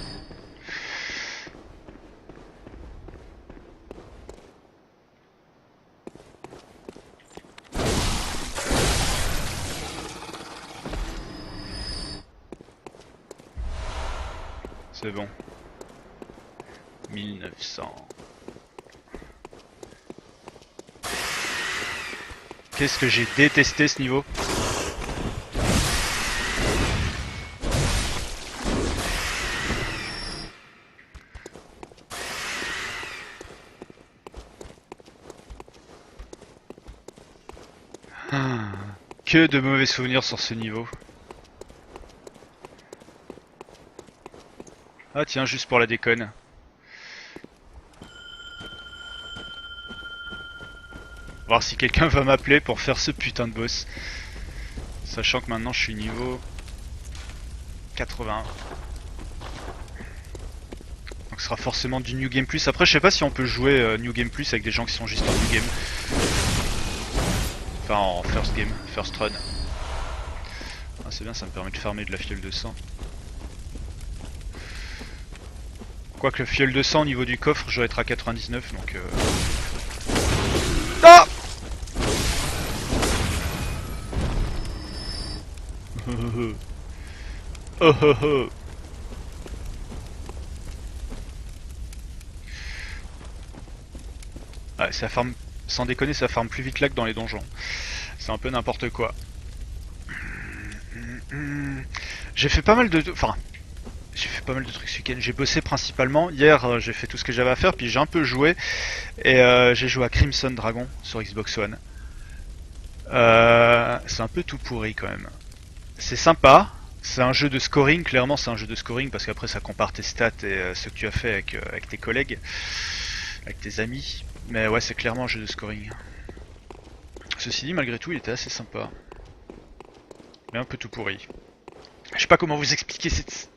C'est bon. 1900. Qu'est-ce que j'ai détesté ce niveau? Que de mauvais souvenirs sur ce niveau. Ah tiens, juste pour la déconne. Voir si quelqu'un va m'appeler pour faire ce putain de boss. Sachant que maintenant je suis niveau 80. Donc Donc ce sera forcément du New Game Plus. Après je sais pas si on peut jouer New Game Plus avec des gens qui sont juste en New Game. Enfin en First Game, First Run. Ah, c'est bien, ça me permet de farmer de la fiole de sang. Quoique le fiole de sang au niveau du coffre, je dois être à 99 donc Ah oh oh oh. Ouais, ça farme, sans déconner, ça farme plus vite là que dans les donjons. C'est un peu n'importe quoi. J'ai fait pas mal de... Enfin, j'ai fait pas mal de trucs ce week-end. J'ai bossé principalement. Hier, j'ai fait tout ce que j'avais à faire, puis j'ai un peu joué. Et j'ai joué à Crimson Dragon sur Xbox One. C'est un peu tout pourri quand même. C'est sympa. C'est un jeu de scoring, clairement c'est un jeu de scoring parce qu'après ça compare tes stats et ce que tu as fait avec tes collègues, avec tes amis. Mais ouais, c'est clairement un jeu de scoring. Ceci dit, malgré tout, il était assez sympa. Mais un peu tout pourri. Je sais pas comment vous expliquer cette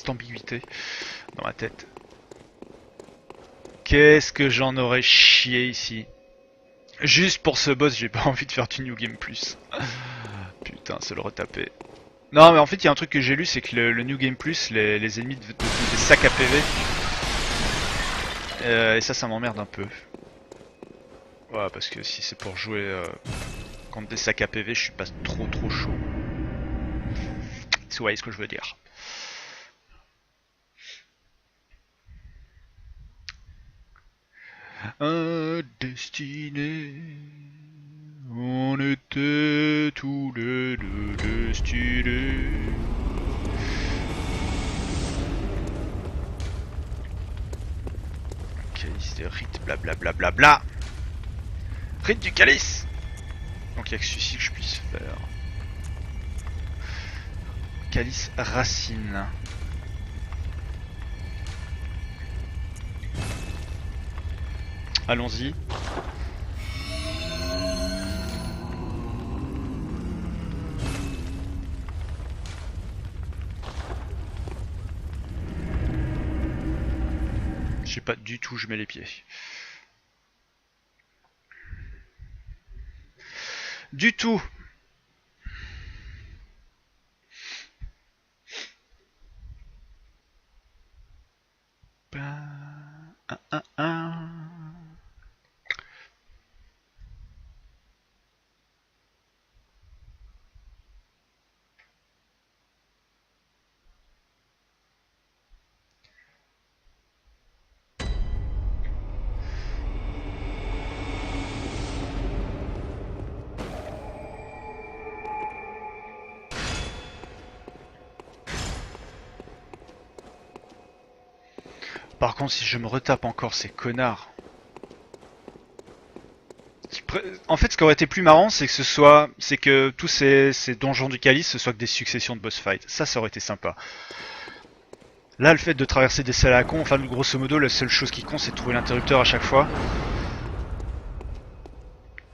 ambiguïté dans ma tête. Qu'est-ce que j'en aurais chié ici. Juste pour ce boss, j'ai pas envie de faire du New Game Plus. Putain, se le retaper. Non, mais en fait, il y a un truc que j'ai lu, c'est que le New Game Plus, les ennemis deviennent des sacs à PV. Et ça m'emmerde un peu. Ouais, parce que si c'est pour jouer contre des sacs à PV, je suis pas trop chaud. Vous voyez ce que je veux dire. Destiné, on était tous les deux destinés. Calice des rites, blablabla. Bla bla bla. Rite du calice. Donc il n'y a que celui-ci que je puisse faire. Calice racine. Allons-y. Je sais pas du tout où je mets les pieds. Du tout. Par contre, si je me retape encore ces connards. En fait, ce qui aurait été plus marrant, c'est que tous ces donjons du calice, ce soit que des successions de boss fights. Ça aurait été sympa. Là, le fait de traverser des salles à con, enfin, grosso modo, la seule chose qui compte, c'est de trouver l'interrupteur à chaque fois.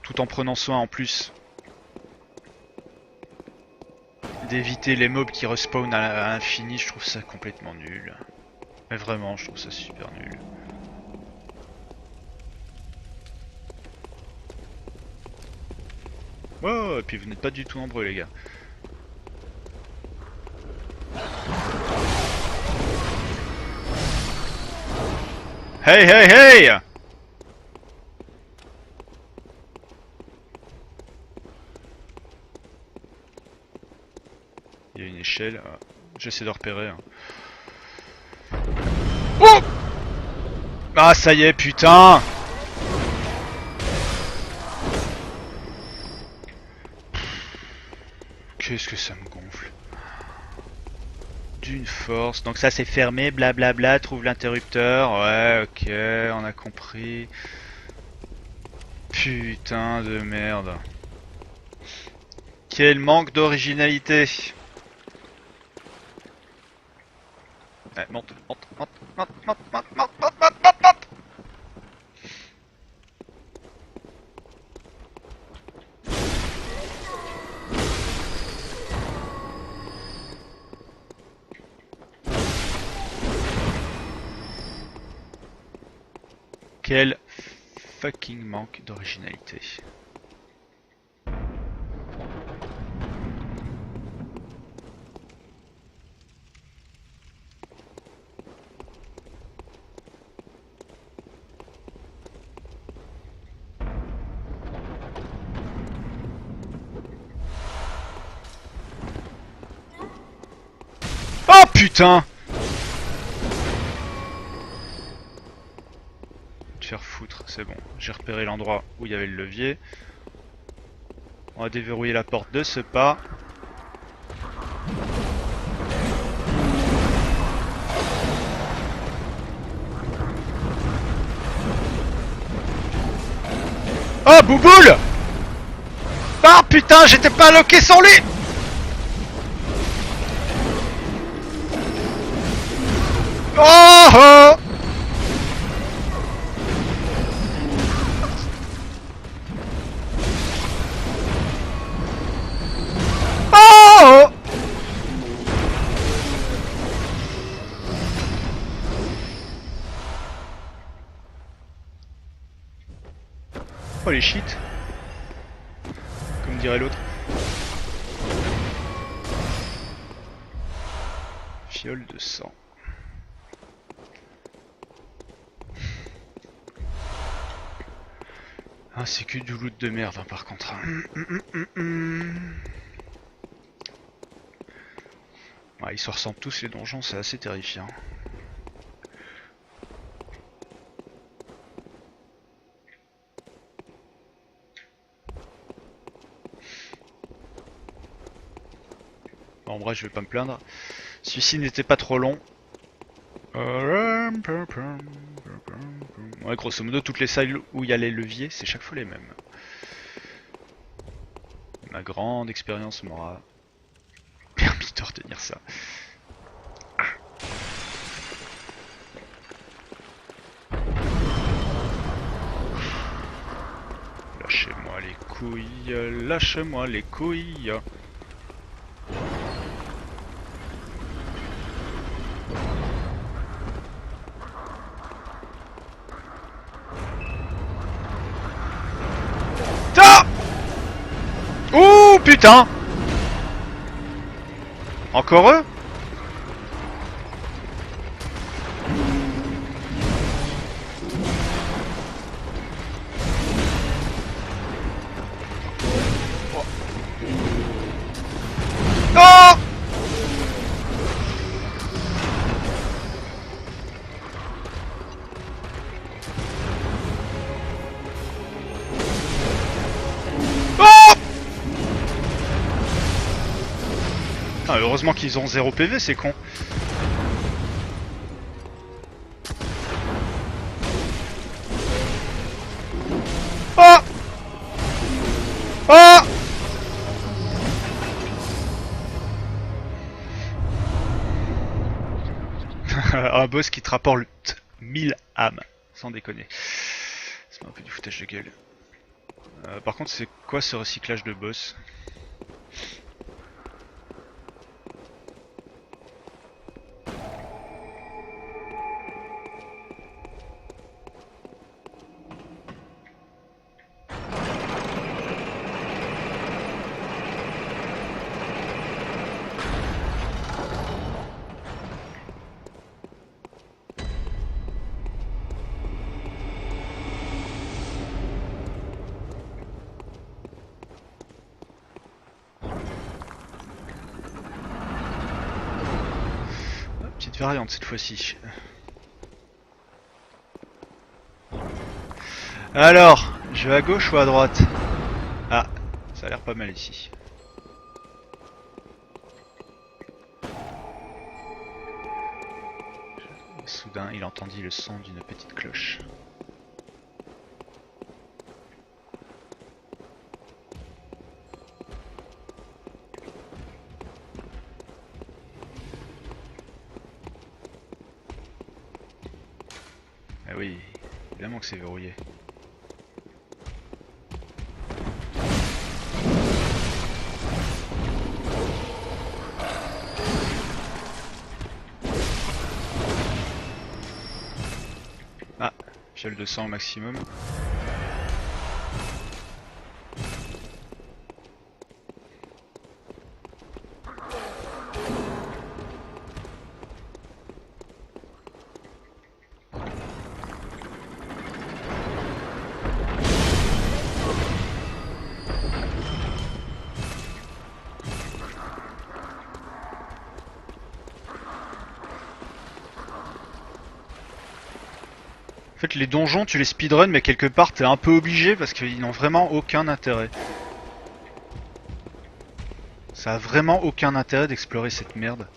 Tout en prenant soin, en plus, d'éviter les mobs qui respawnent à l'infini. Je trouve ça complètement nul. Mais vraiment, je trouve ça super nul. Oh, et puis vous n'êtes pas du tout nombreux, les gars. Hey, hey, hey! Il y a une échelle. J'essaie de repérer. Oh! Ah, ça y est, putain! Qu'est-ce que ça me gonfle. D'une force. Donc ça c'est fermé, blablabla, trouve l'interrupteur. Ouais, ok, on a compris. Putain de merde. Quel manque d'originalité. Ouais, monte. Quel fucking manque d'originalité. Oh putain! Te faire foutre, c'est bon. J'ai repéré l'endroit où il y avait le levier. On va déverrouiller la porte de ce pas. Oh bouboule! Ah putain, j'étais pas loqué sur lui! Oh oh! Oh! Oh les shit. Comme dirait l'autre. Fiole de sang. Ah c'est que du loot de merde hein, par contre. Ouais, ils se ressemblent tous les donjons, c'est assez terrifiant. Bon, en vrai, je vais pas me plaindre. Celui-ci n'était pas trop long. Ouais, grosso modo, toutes les salles où il y a les leviers, c'est chaque fois les mêmes. Ma grande expérience m'aura permis de retenir ça. Lâchez-moi les couilles, lâchez-moi les couilles. Ah! Ouh putain! Encore eux? Non! Oh! Ah, heureusement qu'ils ont 0 PV, c'est con. Oh! Oh! Un boss qui te rapporte 1000 âmes, sans déconner. C'est un peu du foutage de gueule. Par contre, c'est quoi ce recyclage de boss? Petite variante cette fois-ci. Alors, je vais à gauche ou à droite? Ah, ça a l'air pas mal ici. Soudain, il entendit le son d'une petite cloche. Ah oui, évidemment que c'est verrouillé. Ah, Fiole de sang au maximum. En fait, les donjons, tu les speedrun, mais quelque part, t'es un peu obligé parce qu'ils n'ont vraiment aucun intérêt. Ça a vraiment aucun intérêt d'explorer cette merde.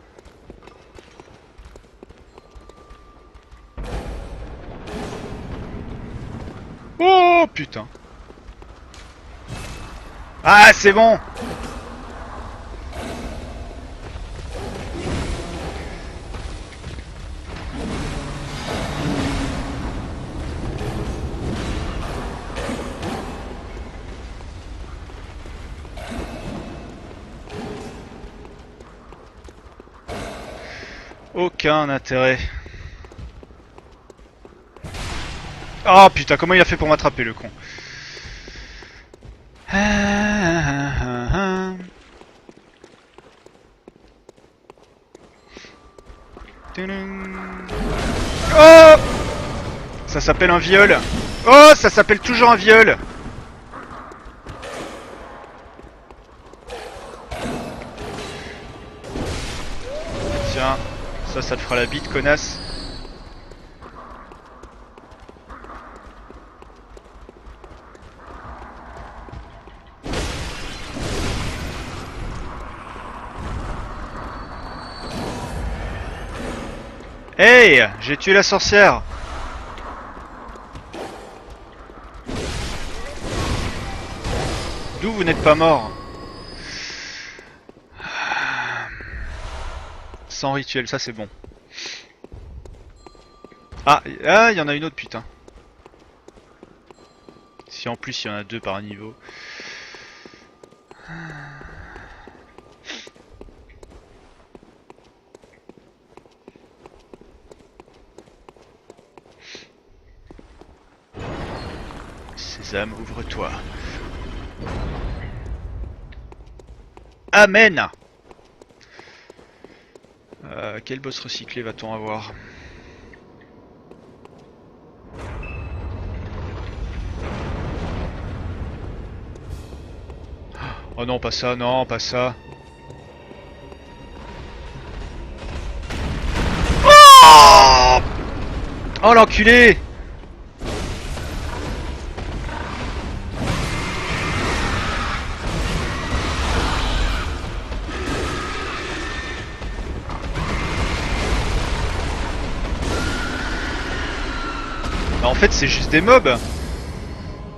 Oh putain. Ah, c'est bon. Aucun intérêt. Oh putain, comment il a fait pour m'attraper le con? Oh! Ça s'appelle un viol. Oh, ça s'appelle toujours un viol. Tiens, ça te fera la bite, connasse. Hey, j'ai tué la sorcière. D'où vous n'êtes pas mort? Sans rituel, ça c'est bon. Ah, il y en a une autre, putain. Si en plus il y en a deux par niveau. Sésame, ouvre-toi. Amen. Quel boss recyclé va-t-on avoir? Oh non, pas ça, non, pas ça. Oh, oh l'enculé! Bah, en fait, c'est juste des mobs.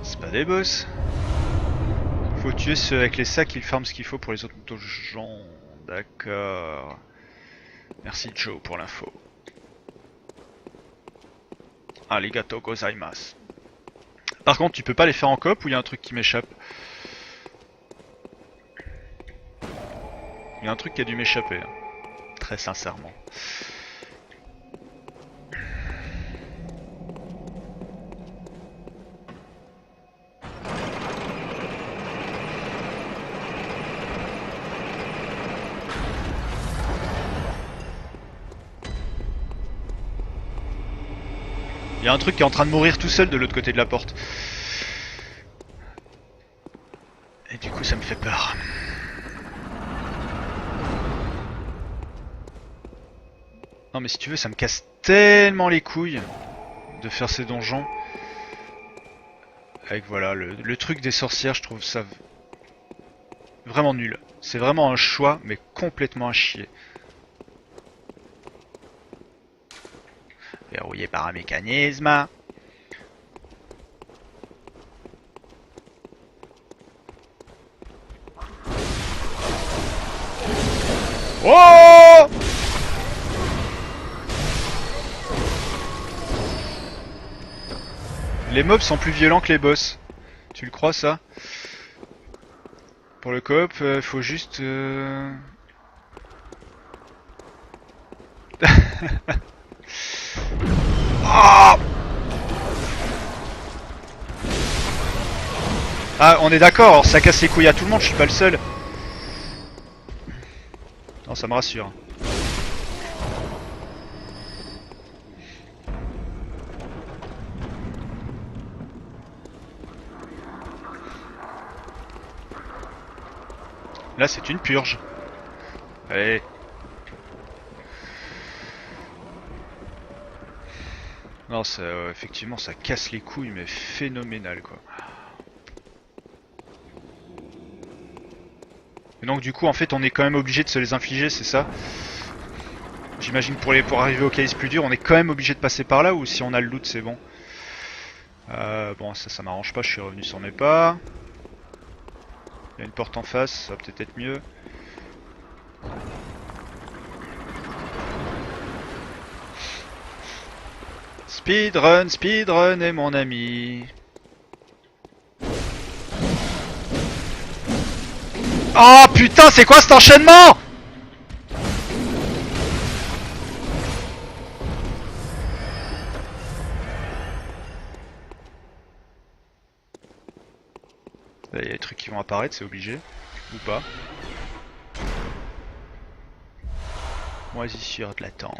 C'est pas des boss. Faut tuer ceux avec les sacs, ils farment ce qu'il faut pour les autres donjons. D'accord. Merci Joe pour l'info. Arigato gozaimasu. Par contre, tu peux pas les faire en coop ou il y a un truc qui m'échappe? Il y a un truc qui a dû m'échapper. Hein. Très sincèrement. Il y a un truc qui est en train de mourir tout seul de l'autre côté de la porte. Et du coup ça me fait peur. Non mais si tu veux ça me casse tellement les couilles de faire ces donjons. Avec voilà le truc des sorcières, je trouve ça vraiment nul. C'est vraiment un choix mais complètement à chier. Verrouillé par un mécanisme. Oh! Les mobs sont plus violents que les boss. Tu le crois ça? Pour le coop, faut juste... Oh! Ah, on est d'accord, alors ça casse les couilles à tout le monde, je suis pas le seul. Non, ça me rassure. Là, c'est une purge. Allez. Non, ça, effectivement, ça casse les couilles, mais phénoménal, quoi. Et donc, du coup, en fait, on est quand même obligé de se les infliger, c'est ça? J'imagine pour arriver au case plus dur, on est quand même obligé de passer par là, ou si on a le loot, c'est bon? Bon, ça m'arrange pas, je suis revenu sur mes pas. Il y a une porte en face, ça va peut-être être mieux. Speedrun est mon ami. Oh putain, c'est quoi cet enchaînement? Là, il y a des trucs qui vont apparaître, c'est obligé. Ou pas. Moisissure de la tombe.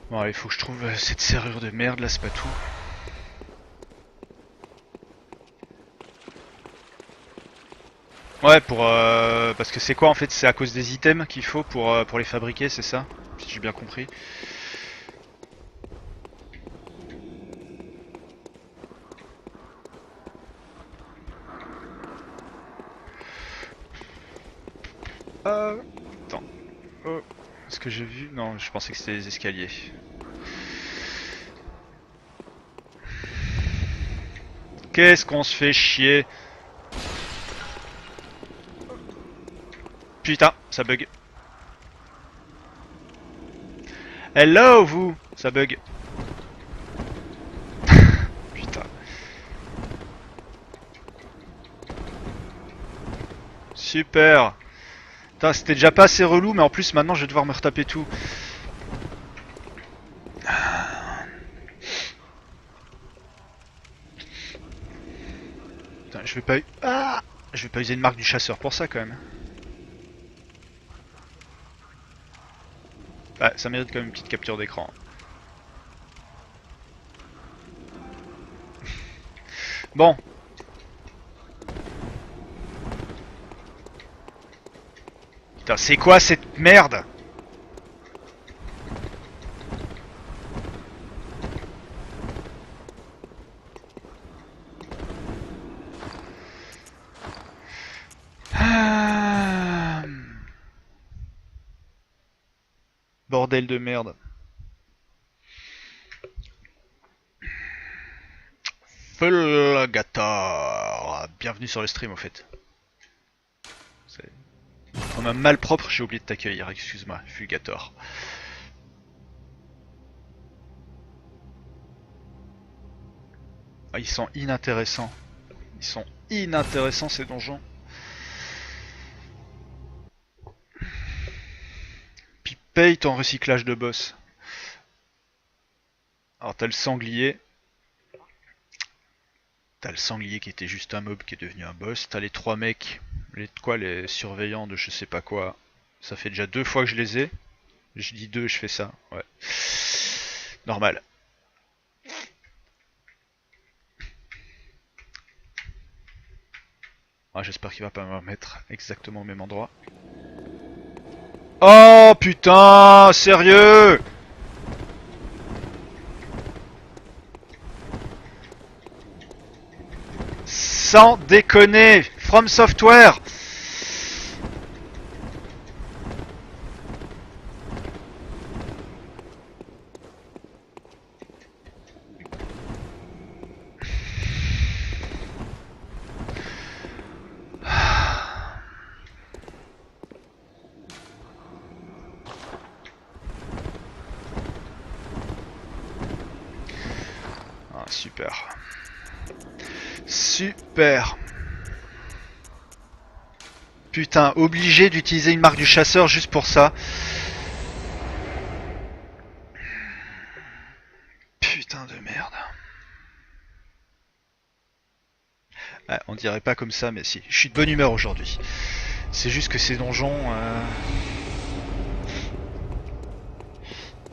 Bon, allez, faut que je trouve cette serrure de merde, là, c'est pas tout. Ouais, parce que c'est quoi en fait? C'est à cause des items qu'il faut pour les fabriquer, c'est ça? Si j'ai bien compris. Attends. Oh. Est-ce que j'ai vu? Non, je pensais que c'était les escaliers. Qu'est-ce qu'on se fait chier? Putain, ça bug. Hello vous! Ça bug. Putain. Super. Putain, c'était déjà pas assez relou, mais en plus maintenant je vais devoir me retaper tout. Putain, je vais pas... Ah, je vais pas user une marque du chasseur pour ça quand même. Bah, ça mérite quand même une petite capture d'écran. Bon. Putain, c'est quoi cette merde? Ah. Bordel de merde. Fulgator. Bienvenue sur le stream au fait. Comme un malpropre, j'ai oublié de t'accueillir, excuse-moi, Fulgator. Ah, ils sont inintéressants. Ils sont inintéressants ces donjons. Puis paye ton recyclage de boss. Alors t'as le sanglier. T'as le sanglier qui était juste un mob qui est devenu un boss. T'as les trois mecs, les surveillants de je sais pas quoi. Ça fait déjà 2 fois que je les ai. Je dis 2, je fais ça. Ouais. Normal. Ah, j'espère qu'il va pas me remettre exactement au même endroit. Oh putain, sérieux? Sans déconner, From Software. Ah, super. Super. Putain, obligé d'utiliser une marque du chasseur juste pour ça. Putain de merde. Ouais, on dirait pas comme ça, mais si. Je suis de bonne humeur aujourd'hui. C'est juste que ces donjons...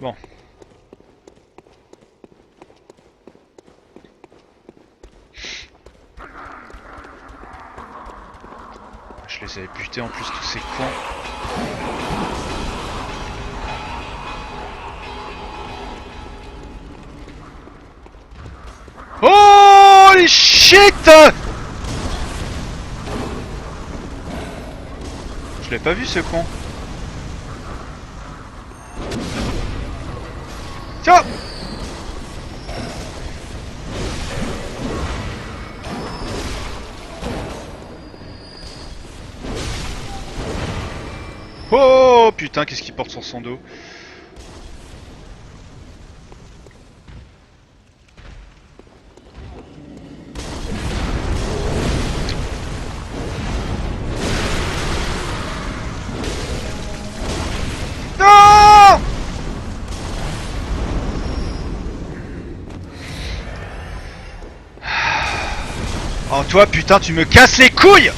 Bon. Je les avais butés en plus, tous ces cons. Holy shit! Je l'ai pas vu ce con. Tiens! Oh putain, qu'est-ce qu'il porte sur son dos? Non! Oh toi putain, tu me casses les couilles!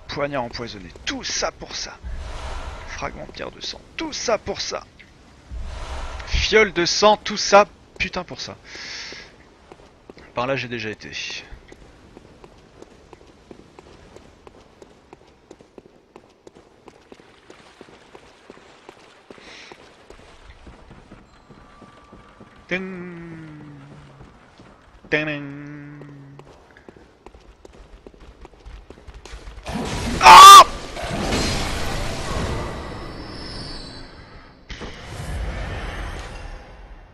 Poignard empoisonné, tout ça pour ça. Fragment de pierre de sang, tout ça pour ça. Fiole de sang, tout ça, putain pour ça. Par là j'ai déjà été. Ding. Ding ding. Ah!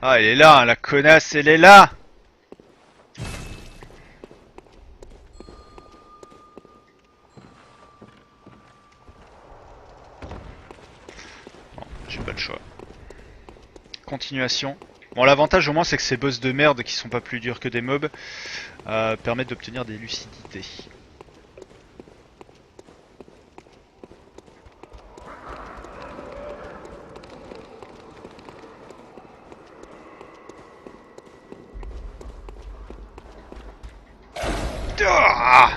Ah, elle est là, hein, la connasse, elle est là! Bon, j'ai pas le choix. Continuation. Bon, l'avantage au moins, c'est que ces boss de merde qui sont pas plus durs que des mobs permettent d'obtenir des lucidités. Ah!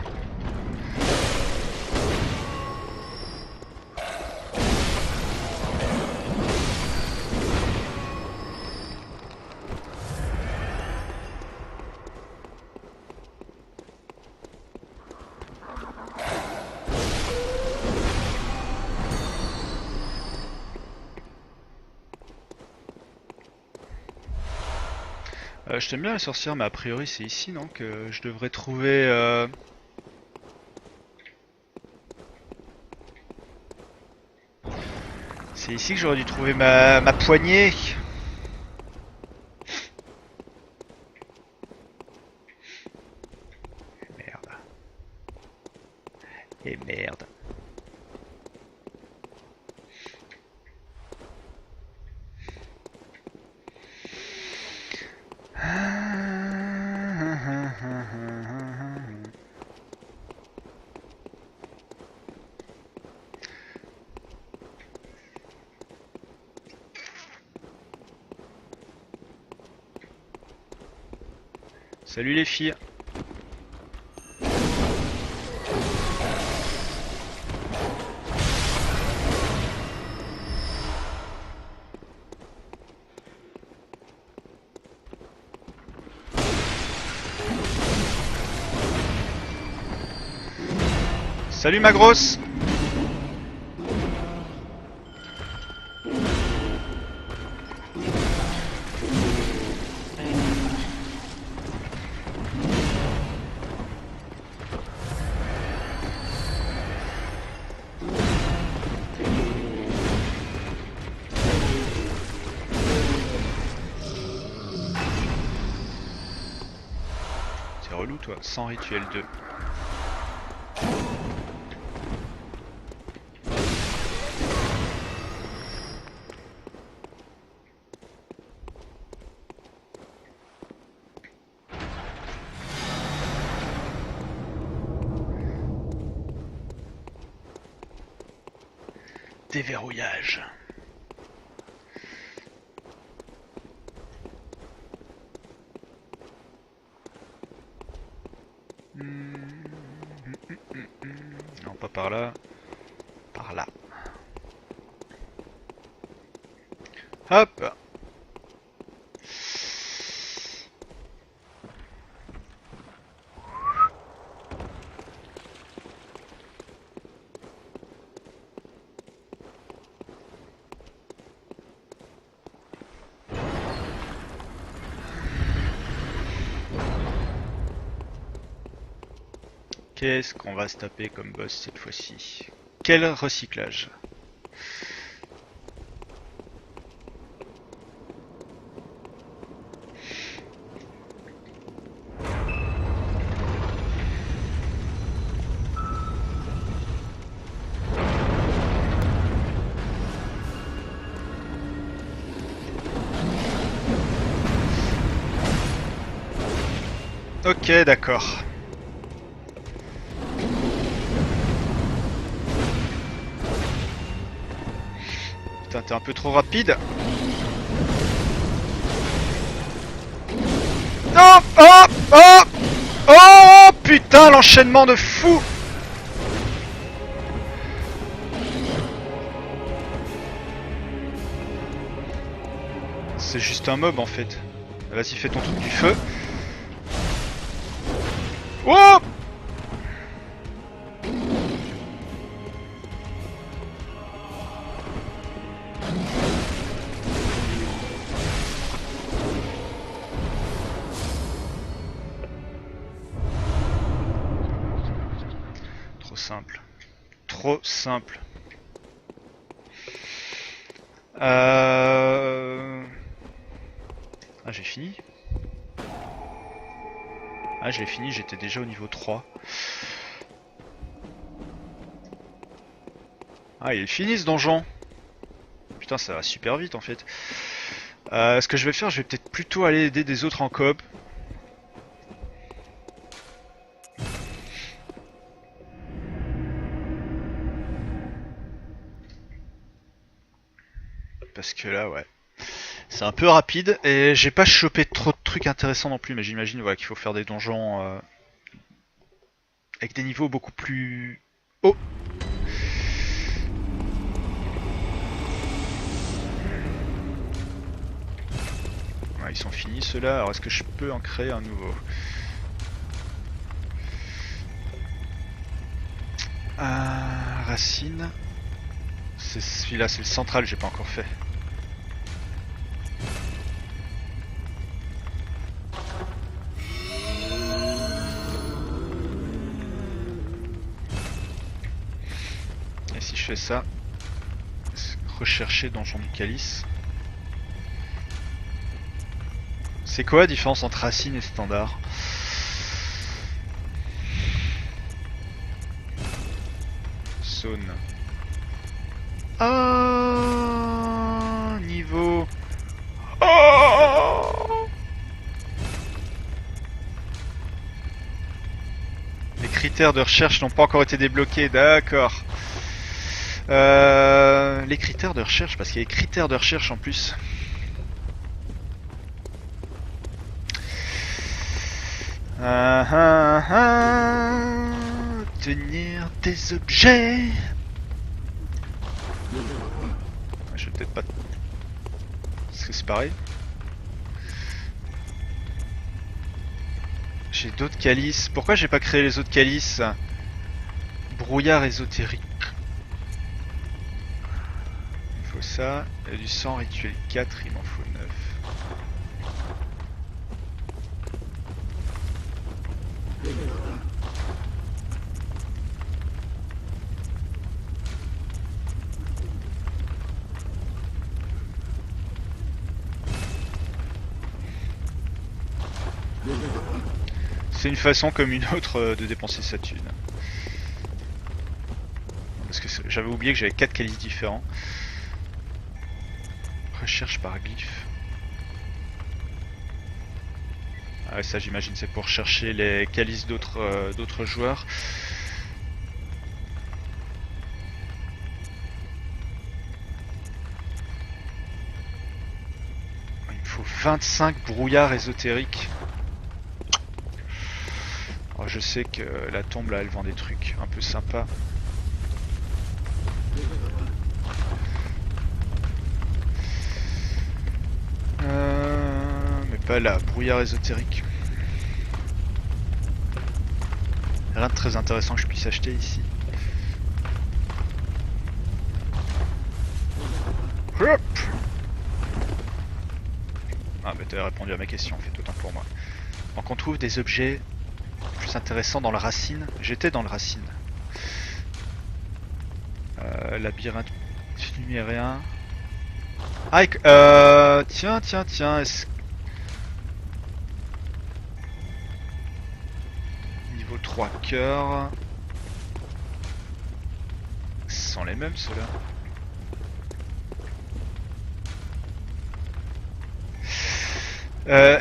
Je t'aime bien la sorcière, mais a priori c'est ici, non, que je devrais trouver... C'est ici que j'aurais dû trouver ma poignée. Merde. Et merde. Salut les filles. Salut ma grosse. C'est relou toi, sans rituel 2. Déverrouillage. par là. Par là. Hop. Qu'est-ce qu'on va se taper comme boss cette fois-ci? Quel recyclage? Ok, d'accord. Putain, t'es un peu trop rapide. Oh, oh, oh, oh, putain, l'enchaînement de fou. C'est juste un mob en fait. Vas-y, fais ton truc du feu. Oh! Trop simple. Trop simple. Ah, j'ai fini. Ah, j'ai fini, j'étais déjà au niveau 3. Ah, il est fini ce donjon. Putain, ça va super vite en fait. Ce que je vais faire, je vais peut-être plutôt aller aider des autres en coop. Parce que là, ouais. C'est un peu rapide et j'ai pas chopé trop de trucs intéressants non plus, mais j'imagine voilà, qu'il faut faire des donjons avec des niveaux beaucoup plus hauts. Ouais, ils sont finis ceux-là, alors est-ce que je peux en créer un nouveau? Racine. C'est celui-là, c'est le central, j'ai pas encore fait. Et si je fais ça, rechercher donjon du calice. C'est quoi la différence entre racine et standard? Zone. Ah, niveau. Oh, les critères de recherche n'ont pas encore été débloqués, d'accord. Les critères de recherche, parce qu'il y a des critères de recherche en plus. Obtenir des objets. Je vais peut-être pas. Est-ce que c'est pareil? J'ai d'autres calices. Pourquoi j'ai pas créé les autres calices? Brouillard ésotérique. Il faut ça. Il y a du sang rituel 4, il m'en faut 9. C'est une façon comme une autre de dépenser sa thune. Parce que j'avais oublié que j'avais 4 calices différents. Recherche par glyphe. Ah ouais, ça j'imagine c'est pour chercher les calices d'autres joueurs. Il me faut 25 brouillards ésotériques. Alors je sais que la tombe là elle vend des trucs un peu sympas. Là, brouillard ésotérique. Rien de très intéressant que je puisse acheter ici. Hop. Ah bah t'avais répondu à ma question en fait, autant pour moi. Donc on trouve des objets plus intéressants dans le racine. J'étais dans le racine. Labyrinthe numérien. Ah, tiens, niveau 3 cœurs. Ce sont les mêmes ceux-là.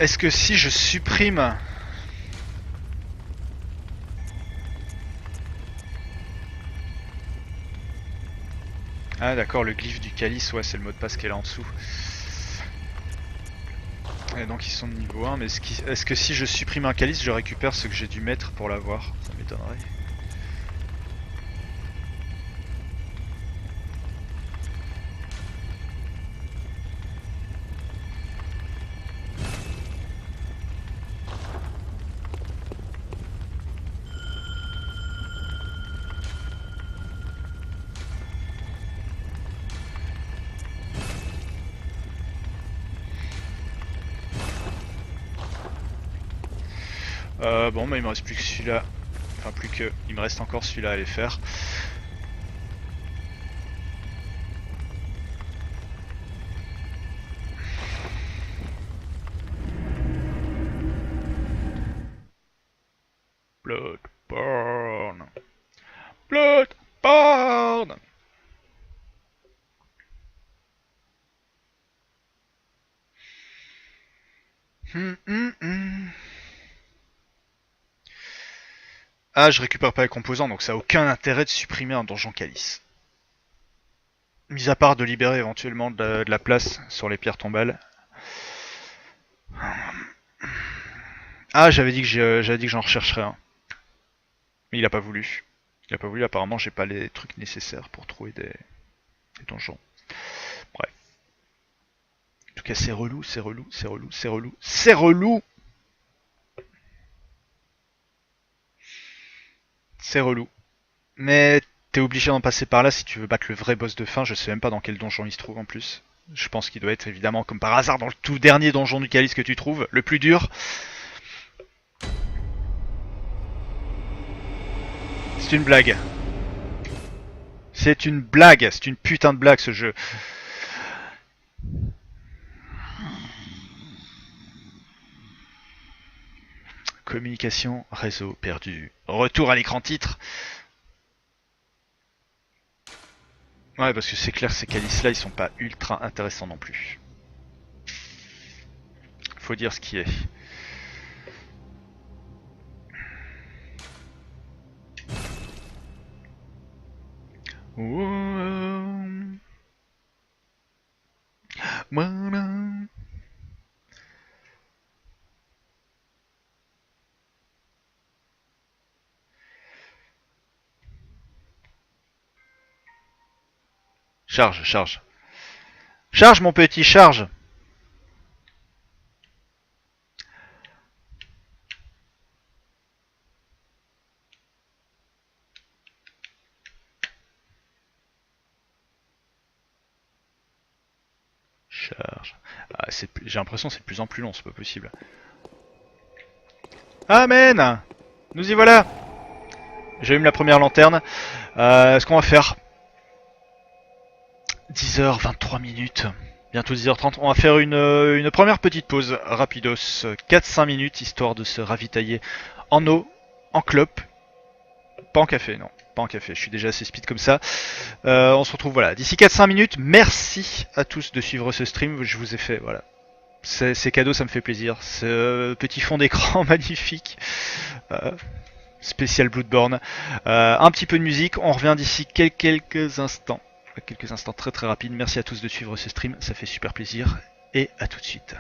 Est-ce que si je supprime... Ah d'accord, le glyphe du calice, ouais c'est le mot de passe qui est là en dessous. Et donc ils sont de niveau 1, mais est-ce que si je supprime un calice, je récupère ce que j'ai dû mettre pour l'avoir? Ça m'étonnerait. Bon bah il me reste plus que celui-là. Enfin plus que... Il me reste encore celui-là à aller faire. Bloodborne. Bloodborne. Ah, je récupère pas les composants, donc ça a aucun intérêt de supprimer un donjon calice. Mis à part de libérer éventuellement de la place sur les pierres tombales. Ah, j'avais dit que j'en rechercherais un. Mais il a pas voulu. Il a pas voulu, apparemment j'ai pas les trucs nécessaires pour trouver des donjons. Bref. En tout cas c'est relou, c'est relou, c'est relou, c'est relou, c'est relou. C'est relou. Mais t'es obligé d'en passer par là si tu veux battre le vrai boss de fin. Je sais même pas dans quel donjon il se trouve en plus. Je pense qu'il doit être évidemment comme par hasard dans le tout dernier donjon du calice que tu trouves, le plus dur. C'est une blague. C'est une blague, c'est une putain de blague ce jeu. Communication, réseau perdu. Retour à l'écran titre. Ouais, parce que c'est clair, ces calices là, ils sont pas ultra intéressants non plus. Faut dire ce qui est. Charge, charge. Charge mon petit, charge. Charge. Ah, j'ai l'impression que c'est de plus en plus long, c'est pas possible. Amen. Nous y voilà. J'allume la première lanterne. Ce qu'on va faire 10h, 23 minutes. Bientôt 10h30. On va faire une première petite pause. Rapidos. 4-5 minutes, histoire de se ravitailler en eau, en clope. Pas en café, non. Pas en café. Je suis déjà assez speed comme ça. On se retrouve, voilà, d'ici 4-5 minutes. Merci à tous de suivre ce stream. Je vous ai fait, voilà. C'est cadeau, ça me fait plaisir. Ce petit fond d'écran magnifique. Spécial Bloodborne. Un petit peu de musique. On revient d'ici quelques instants. Quelques instants très très rapides. Merci à tous de suivre ce stream. Ça fait super plaisir. Et à tout de suite.